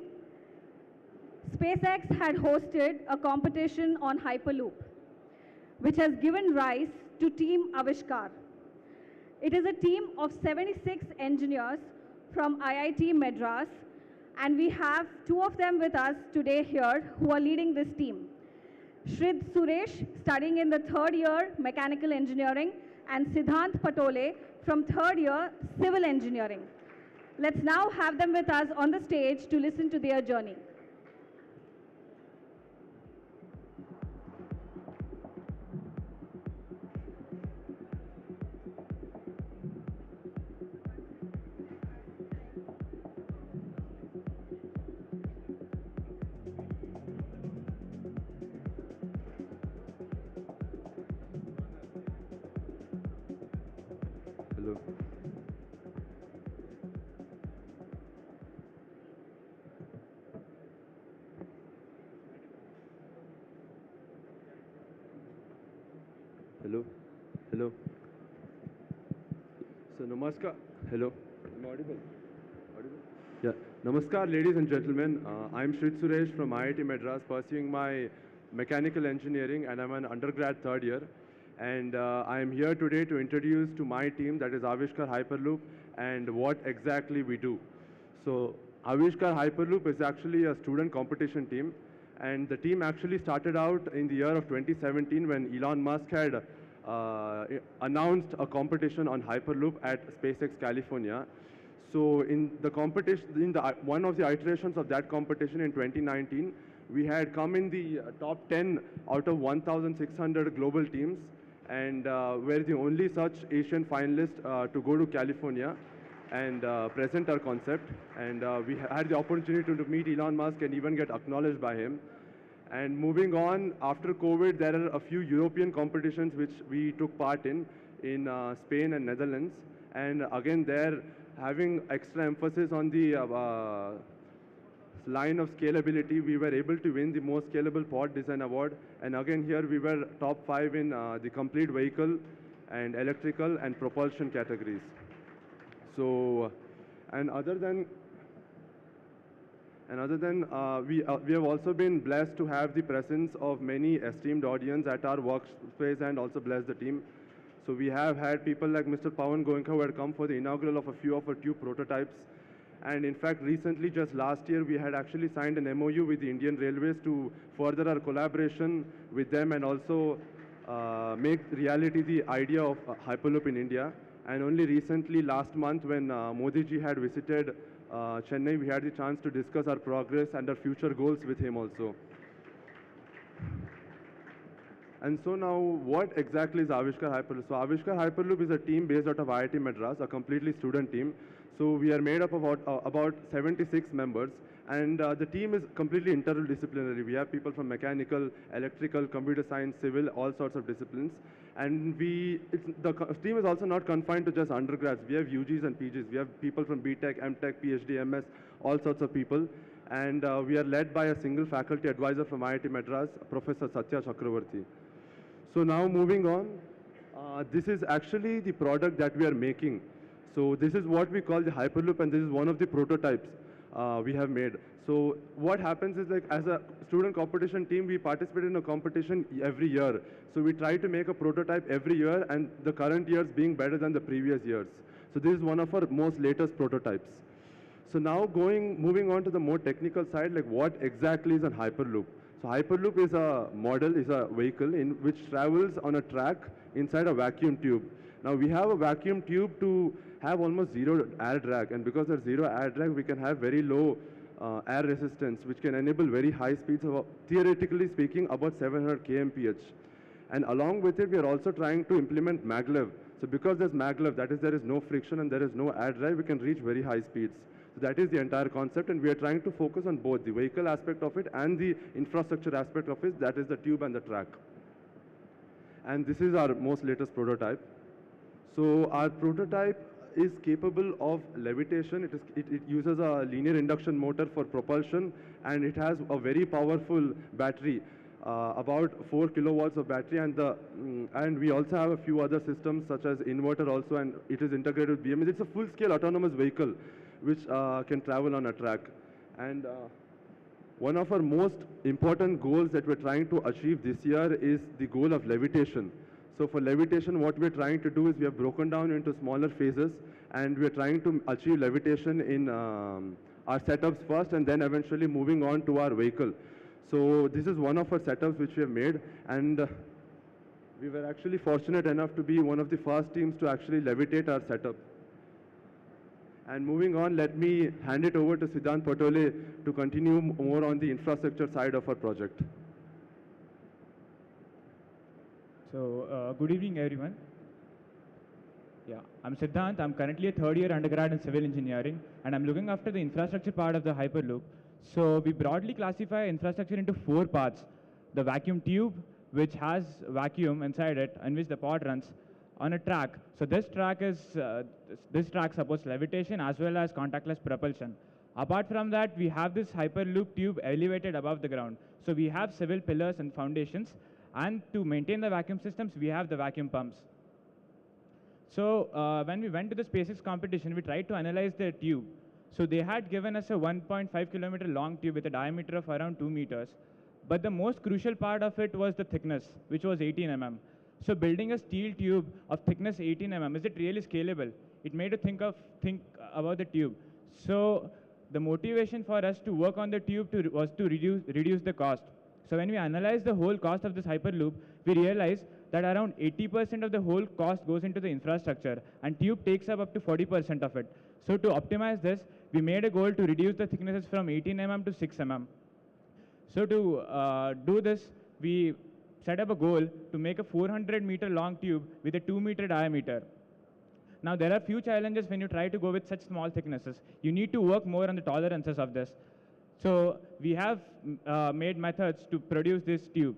SpaceX had hosted a competition on Hyperloop, which has given rise to Team Avishkar. It is a team of 76 engineers from IIT Madras, and we have two of them with us today here who are leading this team. Shrid Suresh, studying in the third year Mechanical Engineering, and Siddhant Patole from third year Civil Engineering. Let's now have them with us on the stage to listen to their journey. Hello. Hello. Hello. So, Namaskar. Hello. Am I audible? Audible? Yeah. Namaskar, ladies and gentlemen. I'm Shrid Suresh from IIT Madras, pursuing my mechanical engineering, and I'm an undergrad third year. And I am here today to introduce to my team, that is Avishkar Hyperloop, and what exactly we do. So, Avishkar Hyperloop is actually a student competition team, and the team actually started out in the year of 2017 when Elon Musk had announced a competition on Hyperloop at SpaceX California. So in the competition, one of the iterations of that competition in 2019, we had come in the top 10 out of 1,600 global teams, and we're the only such Asian finalist to go to California and present our concept. And we had the opportunity to meet Elon Musk and even get acknowledged by him. And moving on, after COVID, there are a few European competitions which we took part in Spain and Netherlands. And again, there having extra emphasis on the line of scalability, we were able to win the most scalable pod design award. And again, here we were top 5 in the complete vehicle and electrical and propulsion categories. So, and other than we have also been blessed to have the presence of many esteemed audience at our workspace and also bless the team. So we have had people like Mr. Pawan Goenka who had come for the inaugural of a few of our tube prototypes. And in fact, recently, just last year, we had actually signed an MOU with the Indian Railways to further our collaboration with them and also make reality the idea of Hyperloop in India. And only recently, last month, when Modi ji had visited Chennai, we had the chance to discuss our progress and our future goals with him also. And so now, what exactly is Avishkar Hyperloop? So Avishkar Hyperloop is a team based out of IIT Madras, a completely student team. So we are made up of about 76 members, and the team is completely interdisciplinary. We have people from mechanical, electrical, computer science, civil, all sorts of disciplines. And the team is also not confined to just undergrads. We have UGs and PGs. We have people from BTech, MTech, PhD, MS, all sorts of people. And we are led by a single faculty advisor from IIT Madras, Professor Satya Chakravarti. So now moving on, this is actually the product that we are making. So this is what we call the Hyperloop, and this is one of the prototypes we have made. So what happens is, like, as a student competition team, we participate in a competition every year. So we try to make a prototype every year, and the current years being better than the previous years. So this is one of our most latest prototypes. So now moving on to the more technical side, like what exactly is a Hyperloop? So Hyperloop is a model, is a vehicle in which travels on a track inside a vacuum tube. Now we have a vacuum tube to have almost zero air drag, and because there's zero air drag, we can have very low air resistance, which can enable very high speeds of, theoretically speaking, about 700 kmph. And along with it, we are also trying to implement maglev. So because there's maglev, that is, there is no friction and there is no air drive, we can reach very high speeds. So that is the entire concept, and we are trying to focus on both the vehicle aspect of it and the infrastructure aspect of it, that is the tube and the track. And this is our most latest prototype. So our prototype is capable of levitation. It uses a linear induction motor for propulsion, and it has a very powerful battery, about 4 kilowatts of battery, and we also have a few other systems such as inverter also, and it is integrated with BMS. It's a full-scale autonomous vehicle which can travel on a track. And One of our most important goals that we're trying to achieve this year is the goal of levitation. So for levitation, what we're trying to do is we have broken down into smaller phases, and we're trying to achieve levitation in our setups first, and then eventually moving on to our vehicle. So this is one of our setups which we have made, and we were actually fortunate enough to be one of the first teams to actually levitate our setup. And moving on, let me hand it over to Siddhant Patole to continue more on the infrastructure side of our project. So, good evening, everyone. Yeah, I'm Siddhant. I'm currently a third year undergrad in civil engineering, and I'm looking after the infrastructure part of the Hyperloop. So, we broadly classify infrastructure into 4 parts. The vacuum tube, which has vacuum inside it, in which the pod runs on a track. So this track supports levitation as well as contactless propulsion. Apart from that, we have this Hyperloop tube elevated above the ground. So we have civil pillars and foundations, and to maintain the vacuum systems, we have the vacuum pumps. So when we went to the SpaceX competition, we tried to analyze the tube. So they had given us a 1.5 kilometer long tube with a diameter of around 2 meters. But the most crucial part of it was the thickness, which was 18 mm. So building a steel tube of thickness 18 mm, is it really scalable? It made us think about the tube. So the motivation for us to work on the tube was to reduce the cost. So when we analyzed the whole cost of this Hyperloop, we realized that around 80% of the whole cost goes into the infrastructure, and tube takes up to 40% of it. So to optimize this, we made a goal to reduce the thicknesses from 18 mm to 6 mm. So to do this, we set up a goal to make a 400-meter long tube with a 2-meter diameter. Now, there are few challenges when you try to go with such small thicknesses. You need to work more on the tolerances of this. So we have made methods to produce this tube.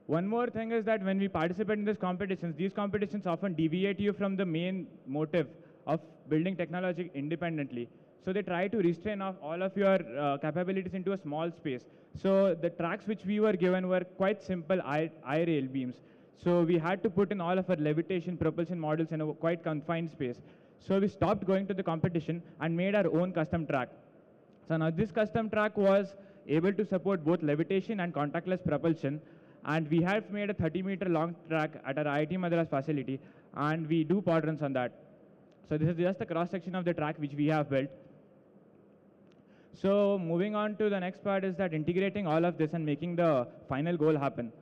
One more thing is that when we participate in these competitions often deviate you from the main motive of building technology independently. So they try to restrain all of your capabilities into a small space. So the tracks which we were given were quite simple I-rail beams. So we had to put in all of our levitation propulsion models in a quite confined space. So we stopped going to the competition and made our own custom track. So now this custom track was able to support both levitation and contactless propulsion. And we have made a 30-meter long track at our IIT Madras facility, and we do pod runs on that. So this is just a cross-section of the track which we have built. So moving on to the next part is that integrating all of this and making the final goal happen.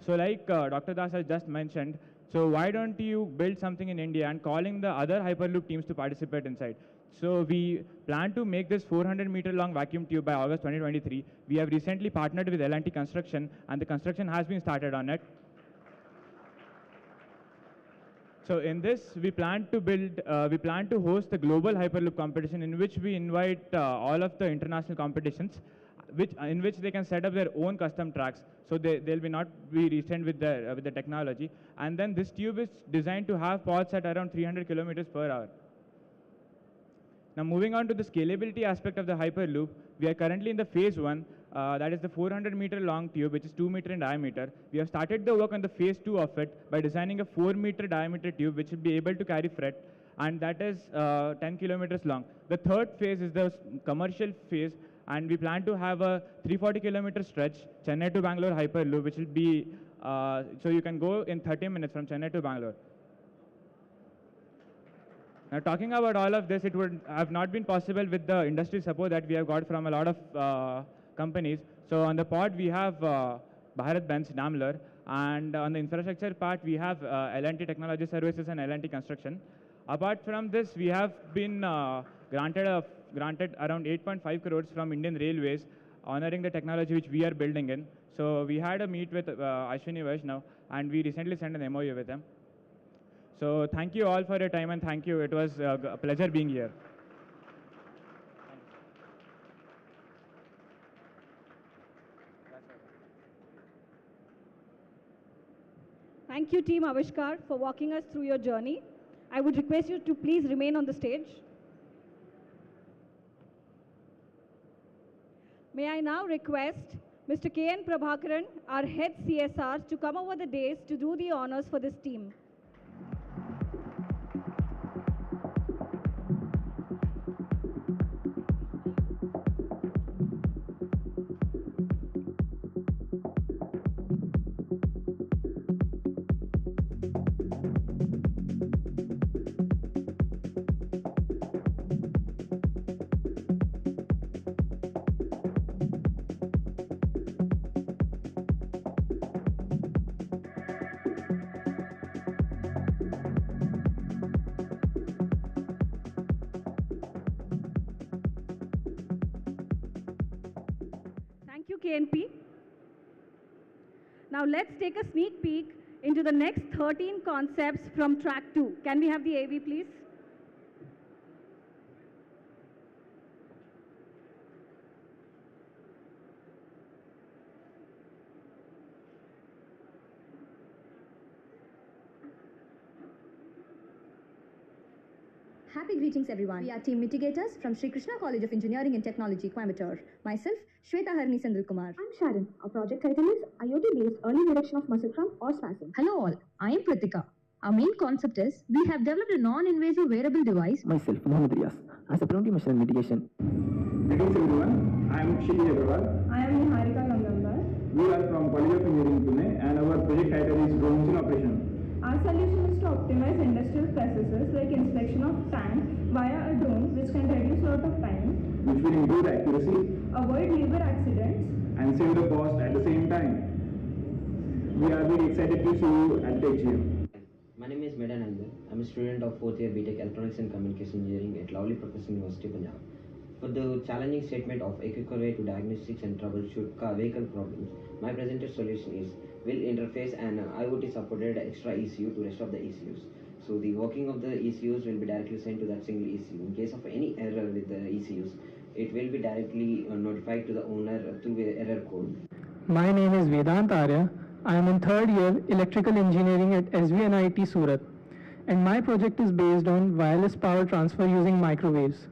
So like Dr. Das has just mentioned, so why don't you build something in India and calling the other Hyperloop teams to participate inside? So we plan to make this 400-meter long vacuum tube by August 2023. We have recently partnered with L&T Construction, and the construction has been started on it. So in this, we plan to host the global Hyperloop competition, in which we invite all of the international competitions, in which they can set up their own custom tracks. So they'll not be restrained with the technology. And then this tube is designed to have pods at around 300 kilometers per hour. Now moving on to the scalability aspect of the Hyperloop, we are currently in the phase 1, that is the 400-meter long tube, which is 2 meters in diameter. We have started the work on the phase 2 of it by designing a 4-meter diameter tube, which will be able to carry freight, and that is 10 kilometers long. The third phase is the commercial phase, and we plan to have a 340-kilometer stretch, Chennai to Bangalore Hyperloop, which will be, so you can go in 30 minutes from Chennai to Bangalore. Now, talking about all of this, it would have not been possible with the industry support that we have got from a lot of companies. So on the pod, we have Bharat-Benz, Daimler, and on the infrastructure part, we have L&T Technology Services and L&T Construction. Apart from this, we have been granted around 8.5 crores from Indian Railways, honoring the technology which we are building in. So we had a meet with Ashwini Vaishnav, and we recently sent an MOU with them. So thank you all for your time, and thank you. It was a pleasure being here. Thank you, Team Avishkar, for walking us through your journey. I would request you to please remain on the stage. May I now request Mr. K.N. Prabhakaran, our head CSR, to come over the dais to do the honors for this team. KNP. Now let's take a sneak peek into the next 13 concepts from track 2. Can we have the AV, please? Happy greetings everyone. We are team mitigators from Sri Krishna College of Engineering and Technology, Coimbatore. Myself, Shweta Harni Sandilkumar. I'm Sharon. Our project title is IoT-based early detection of muscle cramp or spasm. Hello all, I am Pratika. Our main concept is we have developed a non-invasive wearable device. Myself, Mohammed Riaz, as a preventive measure and mitigation. Greetings everyone. I am Shri Agarwal. I am Niharika Gangambar. We are from College of Engineering, Pune, and our project title is Drones in Operation. Our solution is to optimize industrial processes like inspection of tank via a drone, which can reduce a lot of time, which will improve accuracy, avoid labor accidents, and save the cost at the same time. We are very excited to see you at TECHgium. My name is Medan Anwar. I'm a student of 4th year BTech Electronics and Communication Engineering at Lovely Professor University, Punjab. For the challenging statement of a quicker way to diagnostics and troubleshoot car vehicle problems, my presented solution is will interface an IoT supported extra ECU to rest of the ECUs. So the working of the ECUs will be directly sent to that single ECU. In case of any error with the ECUs, it will be directly notified to the owner through error code. My name is Vedant Arya. I am in 3rd year Electrical Engineering at SVNIT Surat, and my project is based on wireless power transfer using microwaves.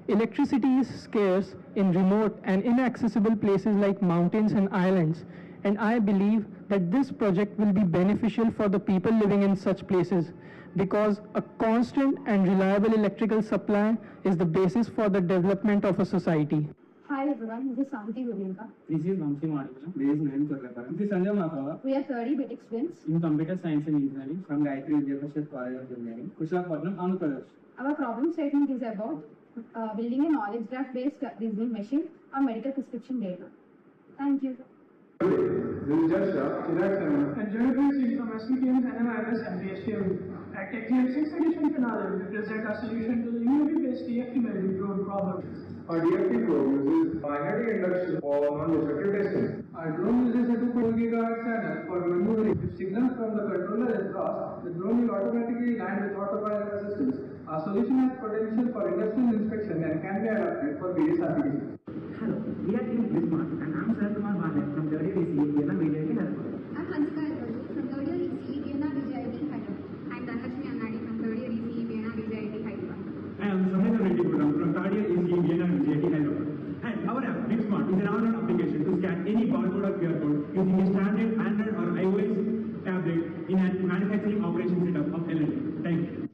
Electricity is scarce in remote and inaccessible places like mountains and islands, and I believe that this project will be beneficial for the people living in such places because a constant and reliable electrical supply is the basis for the development of a society. Hi everyone, this is Santi Vivinka. This is Vamsi Madhura. This is Nayan Kurlekar. This is Sanjay Makhawa. We are 30 BTech students In Computer Science and Engineering from Gayatri Vidyabhasha College of Engineering, Krishnapatnam, Andhra Pradesh. Our problem statement is about building a knowledge graph-based reasoning machine on medical prescription data. Thank you. This is Jasha, And Geometry from SVPM and MIS and PSTM. At TECHgium 6th edition finale, we present our solution to the UV-based DFT drone problem. Our DFT probe uses binary induction for non-destructive testing. Our drone uses a 2.4 GHz channel for maneuvering. If signal from the controller is lost, the drone will automatically land with autopilot assistance. Our solution has potential for industrial inspection and can be adapted for various applications. Hello, we are Team Bismarck and I'm Sir Kumar Bhanek from 3rd year ECE, Vienna VJIT Hyderabad. I'm Hansika Alvarado from 3rd year ECE, Vienna VJIT Hyderabad. I'm Dhanlakshmi Annadi from 3rd year ECE, Vienna VJIT Hyderabad. I am Samita Reddy Gudam from 3rd year ECE, Vienna VJIT Hyderabad. And our app, Bismarck, is an online application to scan any barcode or QR code using a standard Android or iOS tablet in a manufacturing operation setup of L&T. Thank you.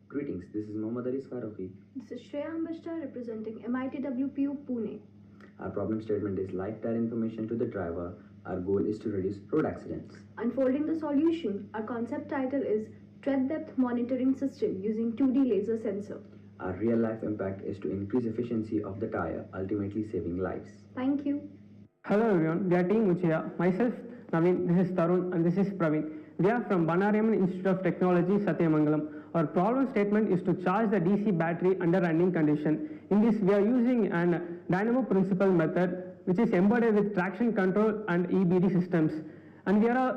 Greetings, this is Mohammad Aris Faruqi. This is Shreya Ambashta representing MITWPU Pune. Our problem statement is live tire information to the driver. Our goal is to reduce road accidents. Unfolding the solution, our concept title is Tread Depth Monitoring System using 2D laser sensor. Our real life impact is to increase efficiency of the tire, ultimately saving lives. Thank you. Hello everyone, we are Team Uchaya. Myself, Naveen, this is Tarun, and this is Praveen. We are from Banariaman Institute of Technology, Satyamangalam. Our problem statement is to charge the DC battery under running condition. In this, we are using an dynamo principle method, which is embedded with traction control and EBD systems. And we are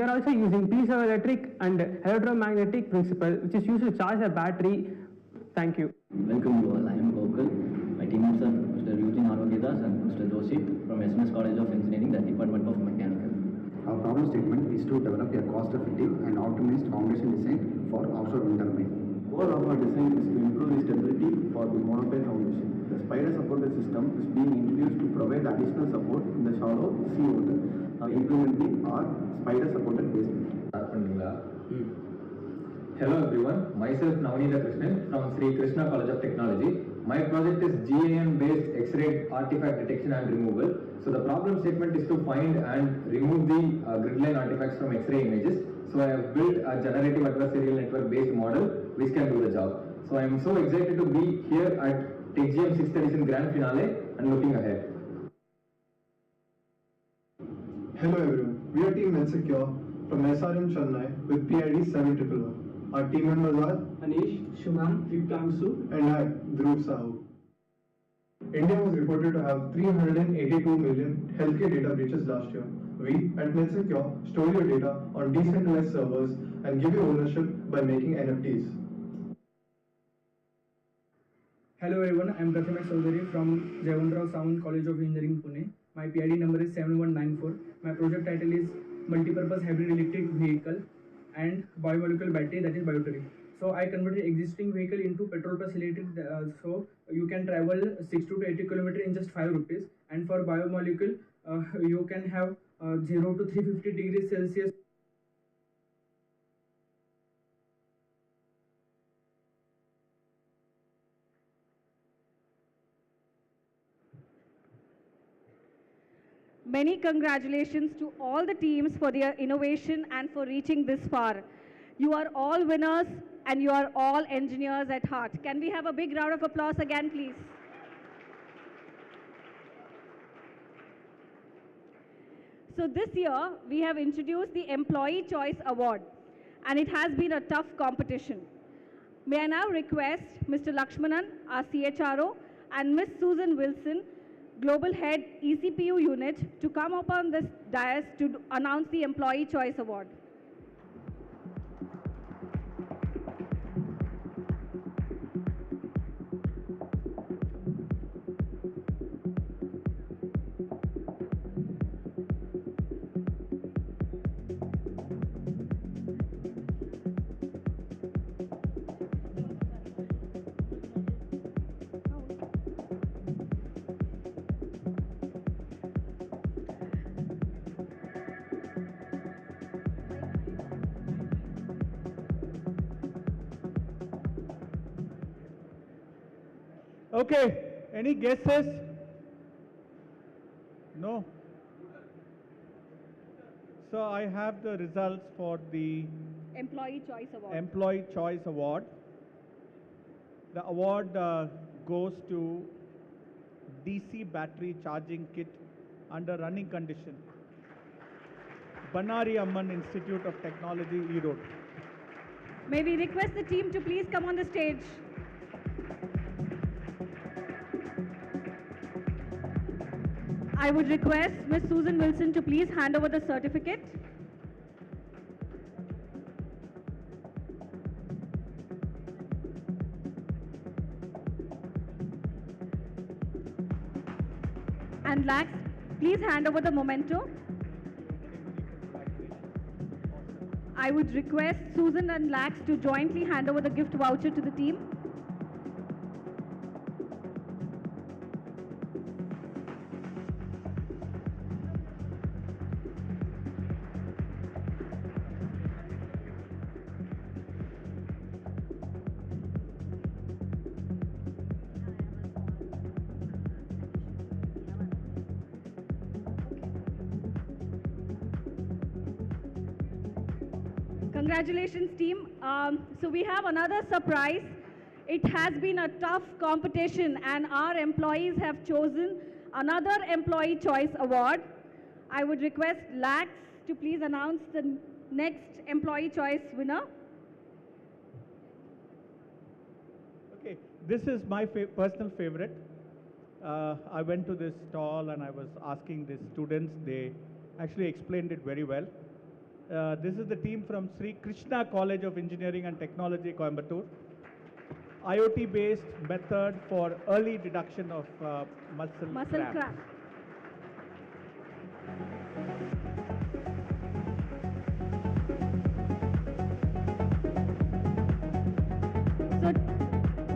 also using piezoelectric and electromagnetic principle, which is used to charge the battery. Thank you. Welcome you all, I am Gokul. My teammates are Mr. Eugene Arvagedas and Mr. Joshi from SMS College of Engineering, the Department of Mechanical. Our problem statement is to develop a cost-effective and optimized foundation design for offshore wind turbine. Goal of our design is to improve the stability for the monopile foundation. The spider supported system is being introduced to provide additional support in the shallow sea water. Implementing our spider supported basement. Hello everyone, myself Navneeta Krishnan from Sri Krishna College of Technology. My project is GAM based X-ray artifact detection and removal. So the problem statement is to find and remove the grid line artifacts from X-ray images. So I have built a generative adversarial network based model which can do the job. So I am so excited to be here at TECHgium 6th edition grand finale and looking ahead. Hello everyone, we are Team Insecure from SRM Chennai with PID 7111. Our team members are Anish, Shumam, Vikramsu, and I, Dhruv Sahu. India was reported to have 382 million healthcare data breaches last year. We at MedSecure store your data on decentralized servers and give you ownership by making NFTs. Hello everyone, I am Prathamesh Chaudhary from Jayawantrao Sound College of Engineering, Pune. My PID number is 7194. My project title is Multipurpose Hybrid Electric Vehicle and Biomolecular Battery, that is Biotery. So I converted existing vehicle into petrol plus electric, so you can travel 60 to 80 km in just 5 rupees. And for biomolecule, you can have 0 to 350 degrees Celsius. Many congratulations to all the teams for their innovation and for reaching this far. You are all winners and you are all engineers at heart. Can we have a big round of applause again, please? So this year, we have introduced the Employee Choice Award, and it has been a tough competition. May I now request Mr. Lakshmanan, our CHRO, and Ms. Susan Wilson, Global Head ECPU Unit, to come up on this dais to announce the Employee Choice Award. Okay, any guesses? No? So I have the results for the Employee Choice Award. Employee Choice Award. The award goes to DC battery charging kit under running condition. Banari Amman Institute of Technology, Erode. May we request the team to please come on the stage. I would request Ms. Susan Wilson to please hand over the certificate. And Lax, please hand over the memento. I would request Susan and Lax to jointly hand over the gift voucher to the team. Congratulations, team. So we have another surprise. It has been a tough competition and our employees have chosen another Employee Choice Award. I would request Lax to please announce the next Employee Choice winner. Okay, this is my personal favorite. I went to this stall and I was asking the students. They actually explained it very well. This is the team from Sri Krishna College of Engineering and Technology, Coimbatore. IoT-based method for early detection of muscle cramp. So,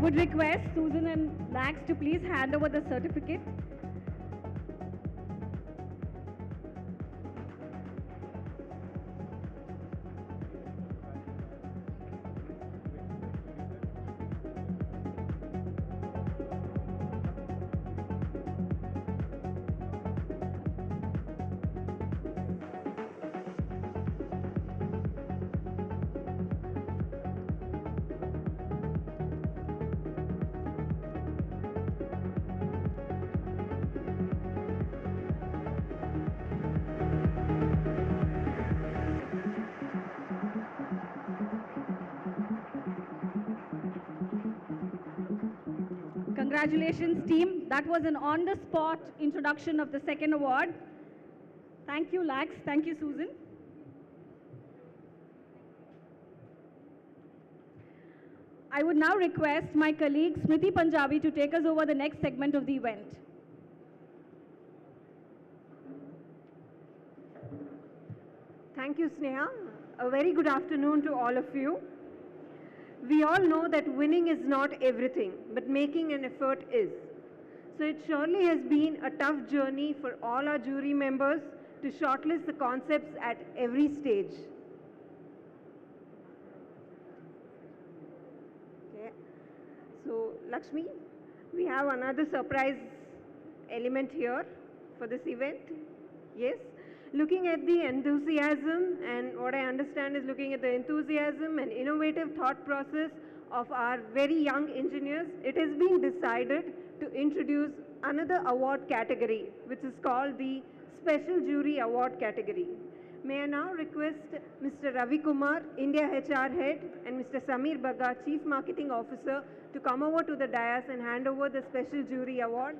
would request Susan and Lax to please hand over the certificate. Congratulations, team. That was an on-the-spot introduction of the second award. Thank you, Lax. Thank you, Susan. I would now request my colleague Smriti Punjabi to take us over the next segment of the event. Thank you, Sneha. A very good afternoon to all of you. We all know that winning is not everything, but making an effort is. So it surely has been a tough journey for all our jury members to shortlist the concepts at every stage. Okay. So, Lakshmi, we have another surprise element here for this event. Yes. Looking at the enthusiasm, and what I understand is looking at the enthusiasm and innovative thought process of our very young engineers, it has been decided to introduce another award category, which is called the Special Jury Award category. May I now request Mr. Ravi Kumar, India HR Head, and Mr. Samir Bagga, Chief Marketing Officer, to come over to the dais and hand over the Special Jury Award.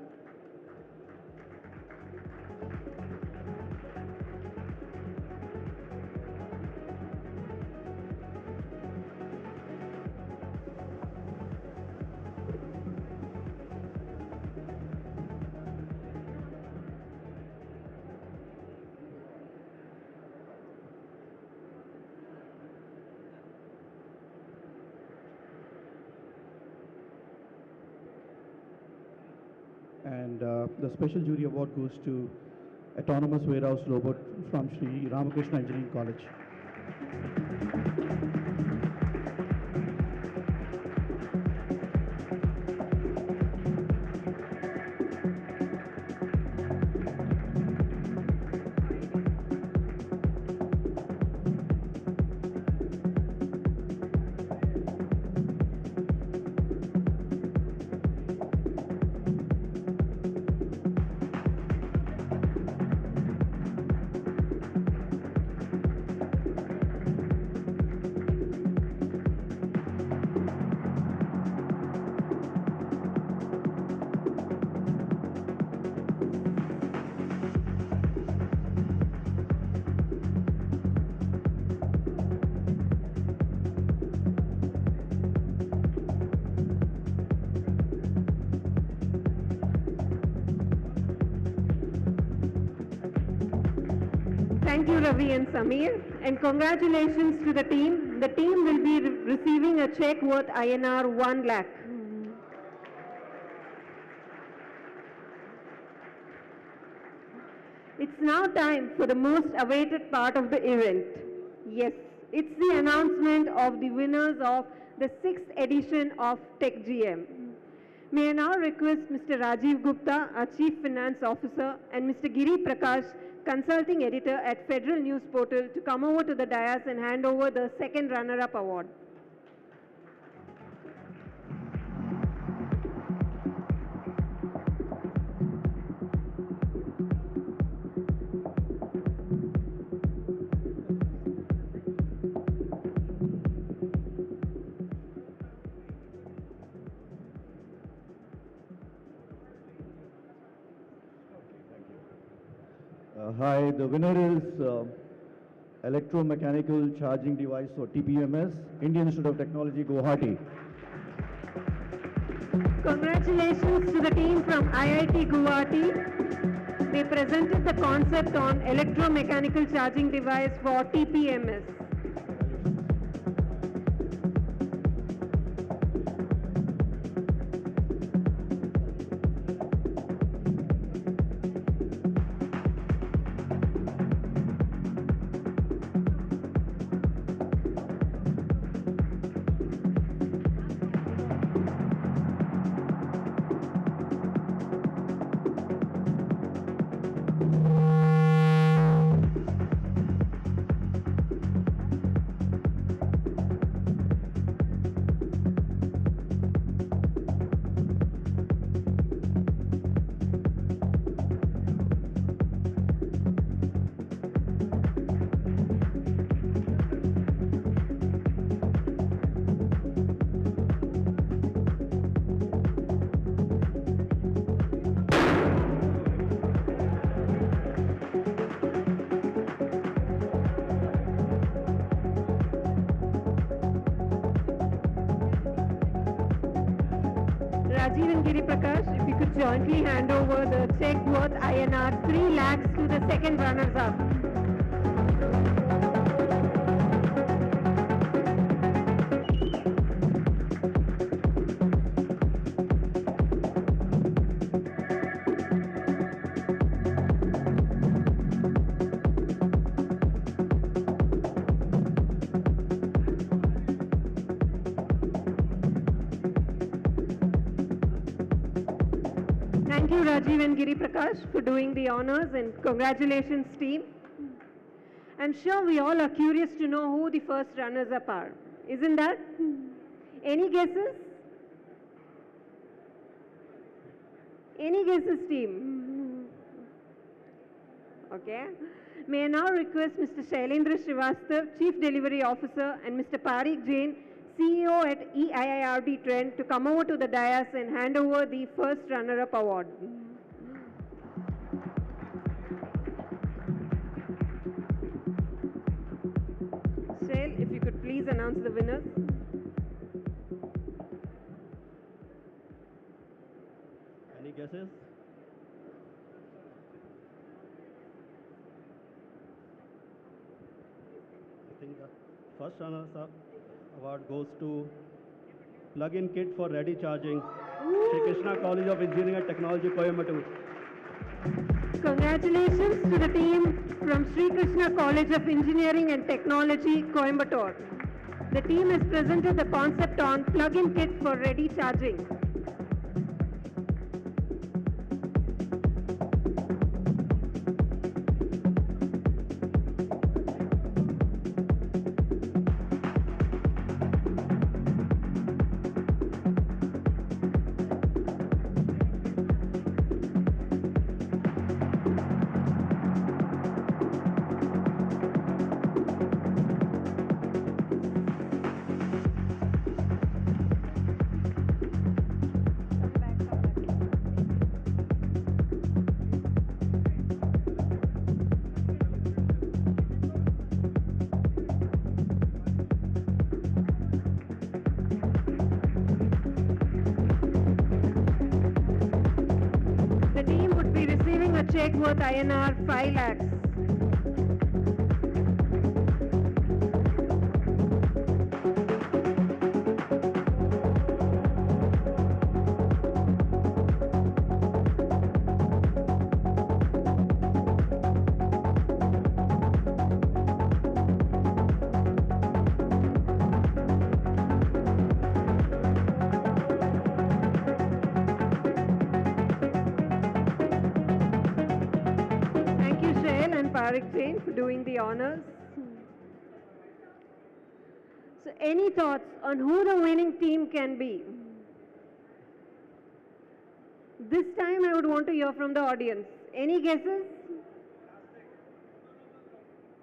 And the Special Jury Award goes to Autonomous Warehouse Robot from Sri Ramakrishna Engineering College. Thank you, Ravi and Samir, and congratulations to the team. The team will be receiving a check worth INR 1 lakh. It's now time for the most awaited part of the event. Yes, it's the announcement of the winners of the 6th edition of TECHgium. May I now request Mr. Rajiv Gupta, our Chief Finance Officer, and Mr. Giri Prakash, Consulting Editor at Federal News Portal, to come over to the dais and hand over the second runner-up award. Hi, the winner is Electromechanical Charging Device, or TPMS, Indian Institute of Technology, Guwahati. Congratulations to the team from IIT Guwahati. They presented the concept on electromechanical charging device for TPMS. Rajiv and Giri Prakash, if you could jointly hand over the check worth INR 3 lakhs to the second runners-up. Thank you, Rajiv and Giri Prakash, for doing the honors, and congratulations, team. I'm sure we all are curious to know who the first runners-up are. Isn't that? Any guesses? Any guesses, team? Okay. May I now request Mr. Shailendra Srivastav, Chief Delivery Officer, and Mr. Parik Jain, CEO at EIIRB Trend, to come over to the dais and hand over the first runner-up award. Shail, if you could please announce the winners. Any guesses? I think the first runners-up award goes to plug-in kit for ready charging, Sri Krishna College of Engineering and Technology, Coimbatore. Congratulations to the team from Sri Krishna College of Engineering and Technology, Coimbatore. The team has presented the concept on plug-in kit for ready charging. Check worth INR 5 lakhs. For doing the honors. So any thoughts on who the winning team can be? This time I would want to hear from the audience. Any guesses?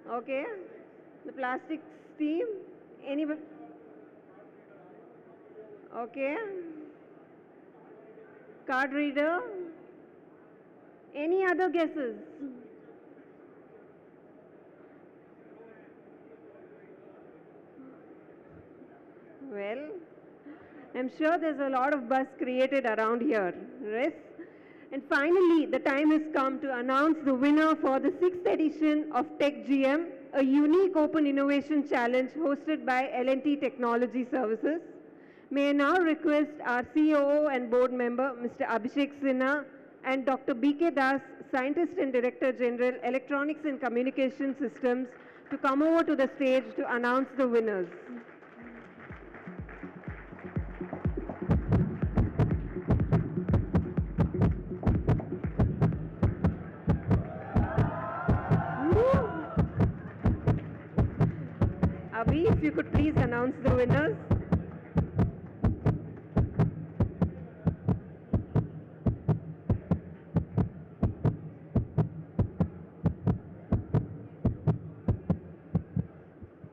Okay. The plastics team? Anybody? Okay. Card reader? Any other guesses? Well, I'm sure there's a lot of buzz created around here, right? And finally, the time has come to announce the winner for the 6th edition of TECHgium, a unique open innovation challenge hosted by L&T Technology Services. May I now request our COO and board member, Mr. Abhishek Sinha, and Dr. B.K. Das, Scientist and Director General, Electronics and Communication Systems, to come over to the stage to announce the winners. Abhi, if you could please announce the winners.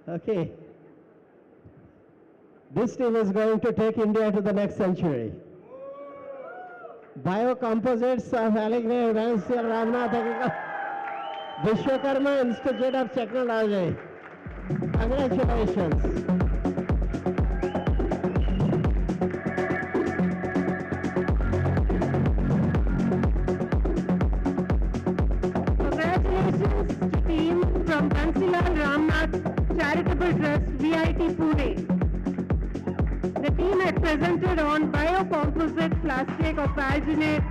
Okay. This team is going to take India to the next century. Biocomposites of Allegheny Ramsey Ramnath Vishwakarma Institute of Technology. Congratulations. Congratulations to team from Bansilal Ramnath Charitable Trust, VIT Pune. The team had presented on biocomposite plastic of alginate.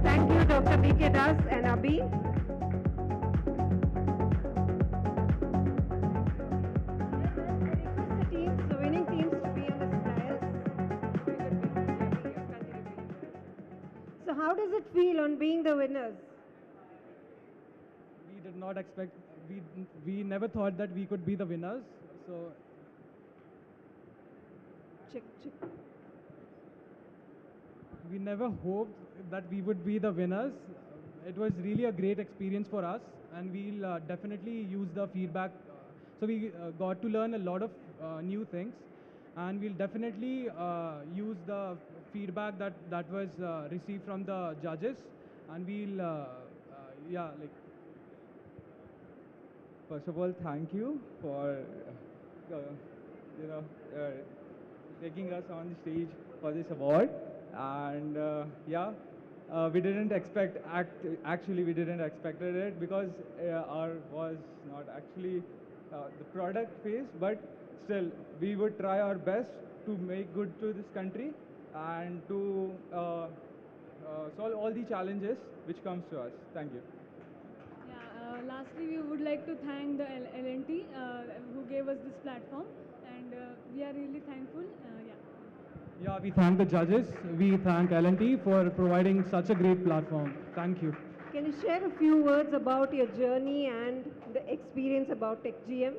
Thank you, Dr. B.K. Das and Abhi. The winning teams to be on the dais. So how does it feel on being the winners? We did not expect, we never thought that we could be the winners. So Check. we never hoped that we would be the winners. It was really a great experience for us, and we'll definitely use the feedback. So we got to learn a lot of new things, and we'll definitely use the feedback that was received from the judges, and we'll yeah, like. First of all, thank you for taking us on the stage for this award. And we didn't expect actually we didn't expected it, because our was not actually the product phase, but still we would try our best to make good to this country and to solve all the challenges which comes to us. Thank you. Lastly, we would like to thank the LNT who gave us this platform, and we are really thankful. Yeah, we thank the judges. We thank L&T for providing such a great platform. Thank you. Can you share a few words about your journey and the experience about TECHgium?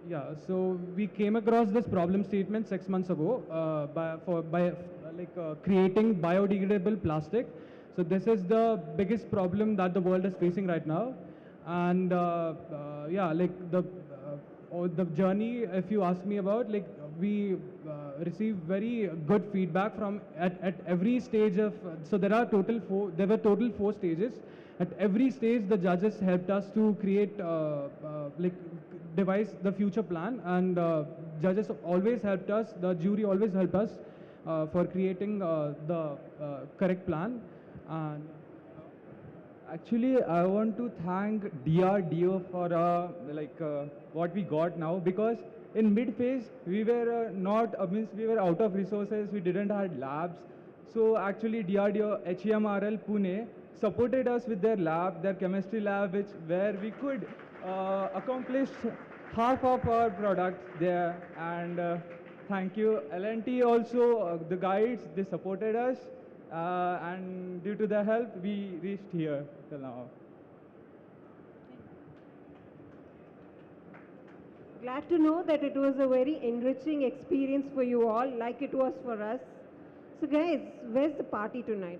Yeah, so we came across this problem statement 6 months ago by creating biodegradable plastic. So this is the biggest problem that the world is facing right now, and the journey, if you ask me about, like, we receive very good feedback from at every stage of. So there were total 4 stages. At every stage, the judges helped us to create devise the future plan, and judges always helped us. The jury always helped us for creating the correct plan. And actually, I want to thank DRDO for what we got now, because in mid phase we were we were out of resources. We didn't have labs. So actually, DRDO HEMRL Pune supported us with their lab, their chemistry lab, where we could accomplish half of our products there. And thank you L&T also, the guides, they supported us, and due to their help we reached here till now. Glad to know that it was a very enriching experience for you all, like it was for us. So guys, where's the party tonight?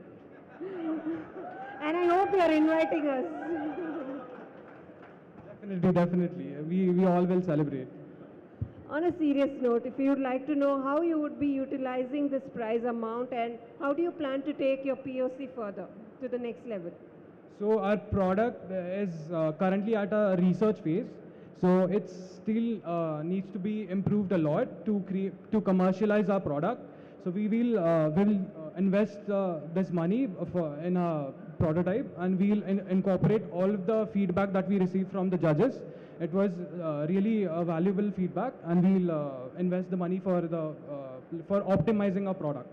And I hope you are inviting us. Definitely. We all will celebrate. On a serious note, if you would like to know how you would be utilizing this prize amount, and how do you plan to take your POC further to the next level? So our product is currently at a research phase. So it still needs to be improved a lot to commercialize our product. So we will invest this money in a prototype, and we'll incorporate all of the feedback that we received from the judges. It was really valuable feedback, and we'll invest the money for optimizing our product.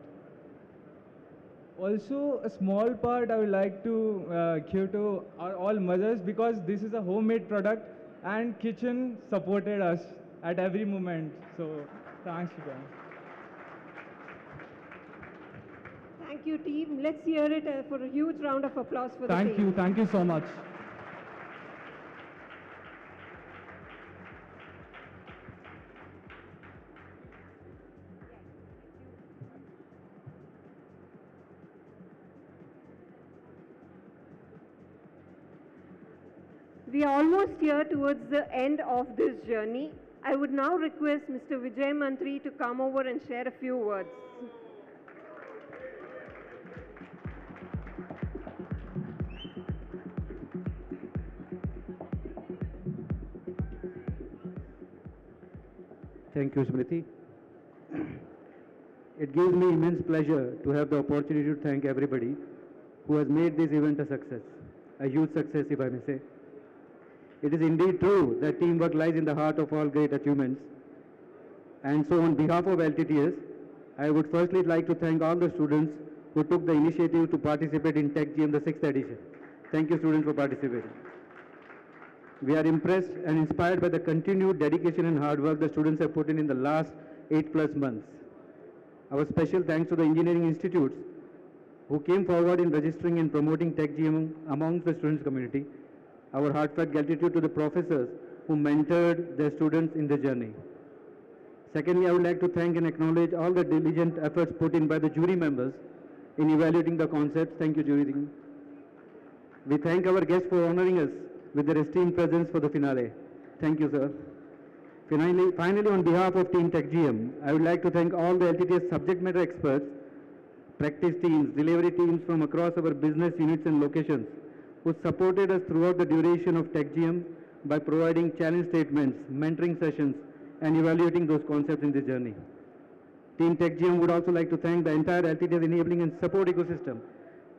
Also, a small part I would like to give to all mothers, because this is a homemade product and kitchen supported us at every moment. So thanks to them. Thank you, team. Let's hear it for a huge round of applause for the team. Thank you so much. We are almost here towards the end of this journey. I would now request Mr. Vijay Mantri to come over and share a few words. Thank you, Smriti. It gives me immense pleasure to have the opportunity to thank everybody who has made this event a success, a huge success if I may say. It is indeed true that teamwork lies in the heart of all great achievements. And so on behalf of LTTS, I would firstly like to thank all the students who took the initiative to participate in TECHgium, the 6th edition. Thank you, students, for participating. We are impressed and inspired by the continued dedication and hard work the students have put in the last 8+ months. Our special thanks to the engineering institutes who came forward in registering and promoting TECHgium amongst the students community. Our heartfelt gratitude to the professors who mentored their students in the journey. Secondly, I would like to thank and acknowledge all the diligent efforts put in by the jury members in evaluating the concepts. Thank you, jury. We thank our guests for honoring us with their esteemed presence for the finale. Thank you, sir. Finally, on behalf of Team TECHgium, I would like to thank all the LTTS subject matter experts, practice teams, delivery teams from across our business units and locations who supported us throughout the duration of TECHgium by providing challenge statements, mentoring sessions, and evaluating those concepts in this journey. Team TECHgium would also like to thank the entire LTTS enabling and support ecosystem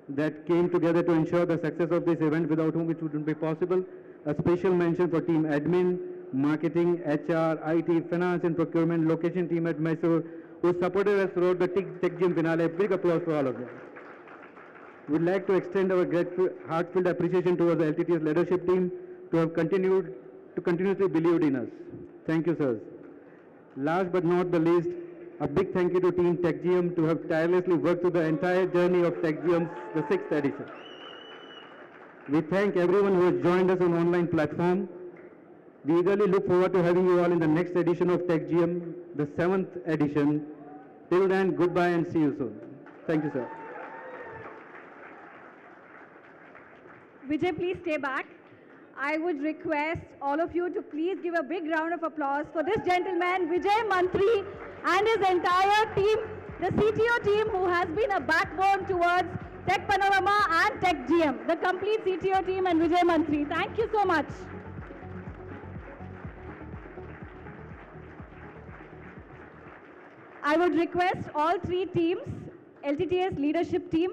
that came together to ensure the success of this event, without whom it wouldn't be possible. A special mention for team admin, marketing, HR, IT, finance and procurement, location team at Mysore, who supported us throughout the TECHgium finale. A big applause for all of them. We'd like to extend our grateful, heartfelt appreciation towards the LTTS leadership team to have continuously believed in us. Thank you, sirs. Last but not the least, a big thank you to Team TECHgium to have tirelessly worked through the entire journey of TECHgium's the 6th edition. We thank everyone who has joined us on online platform. We eagerly look forward to having you all in the next edition of TECHgium, the 7th edition. Till then, goodbye and see you soon. Thank you, sir. Vijay, please stay back. I would request all of you to please give a big round of applause for this gentleman, Vijay Mantri, and his entire team, the CTO team who has been a backbone towards Tech Panorama and TECHgium, the complete CTO team and Vijay Mantri. Thank you so much. I would request all three teams, LTTS leadership team,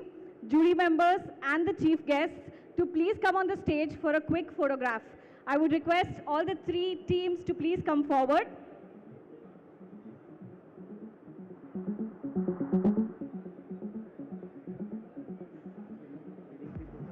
jury members and the chief guests to please come on the stage for a quick photograph. I would request all the three teams to please come forward.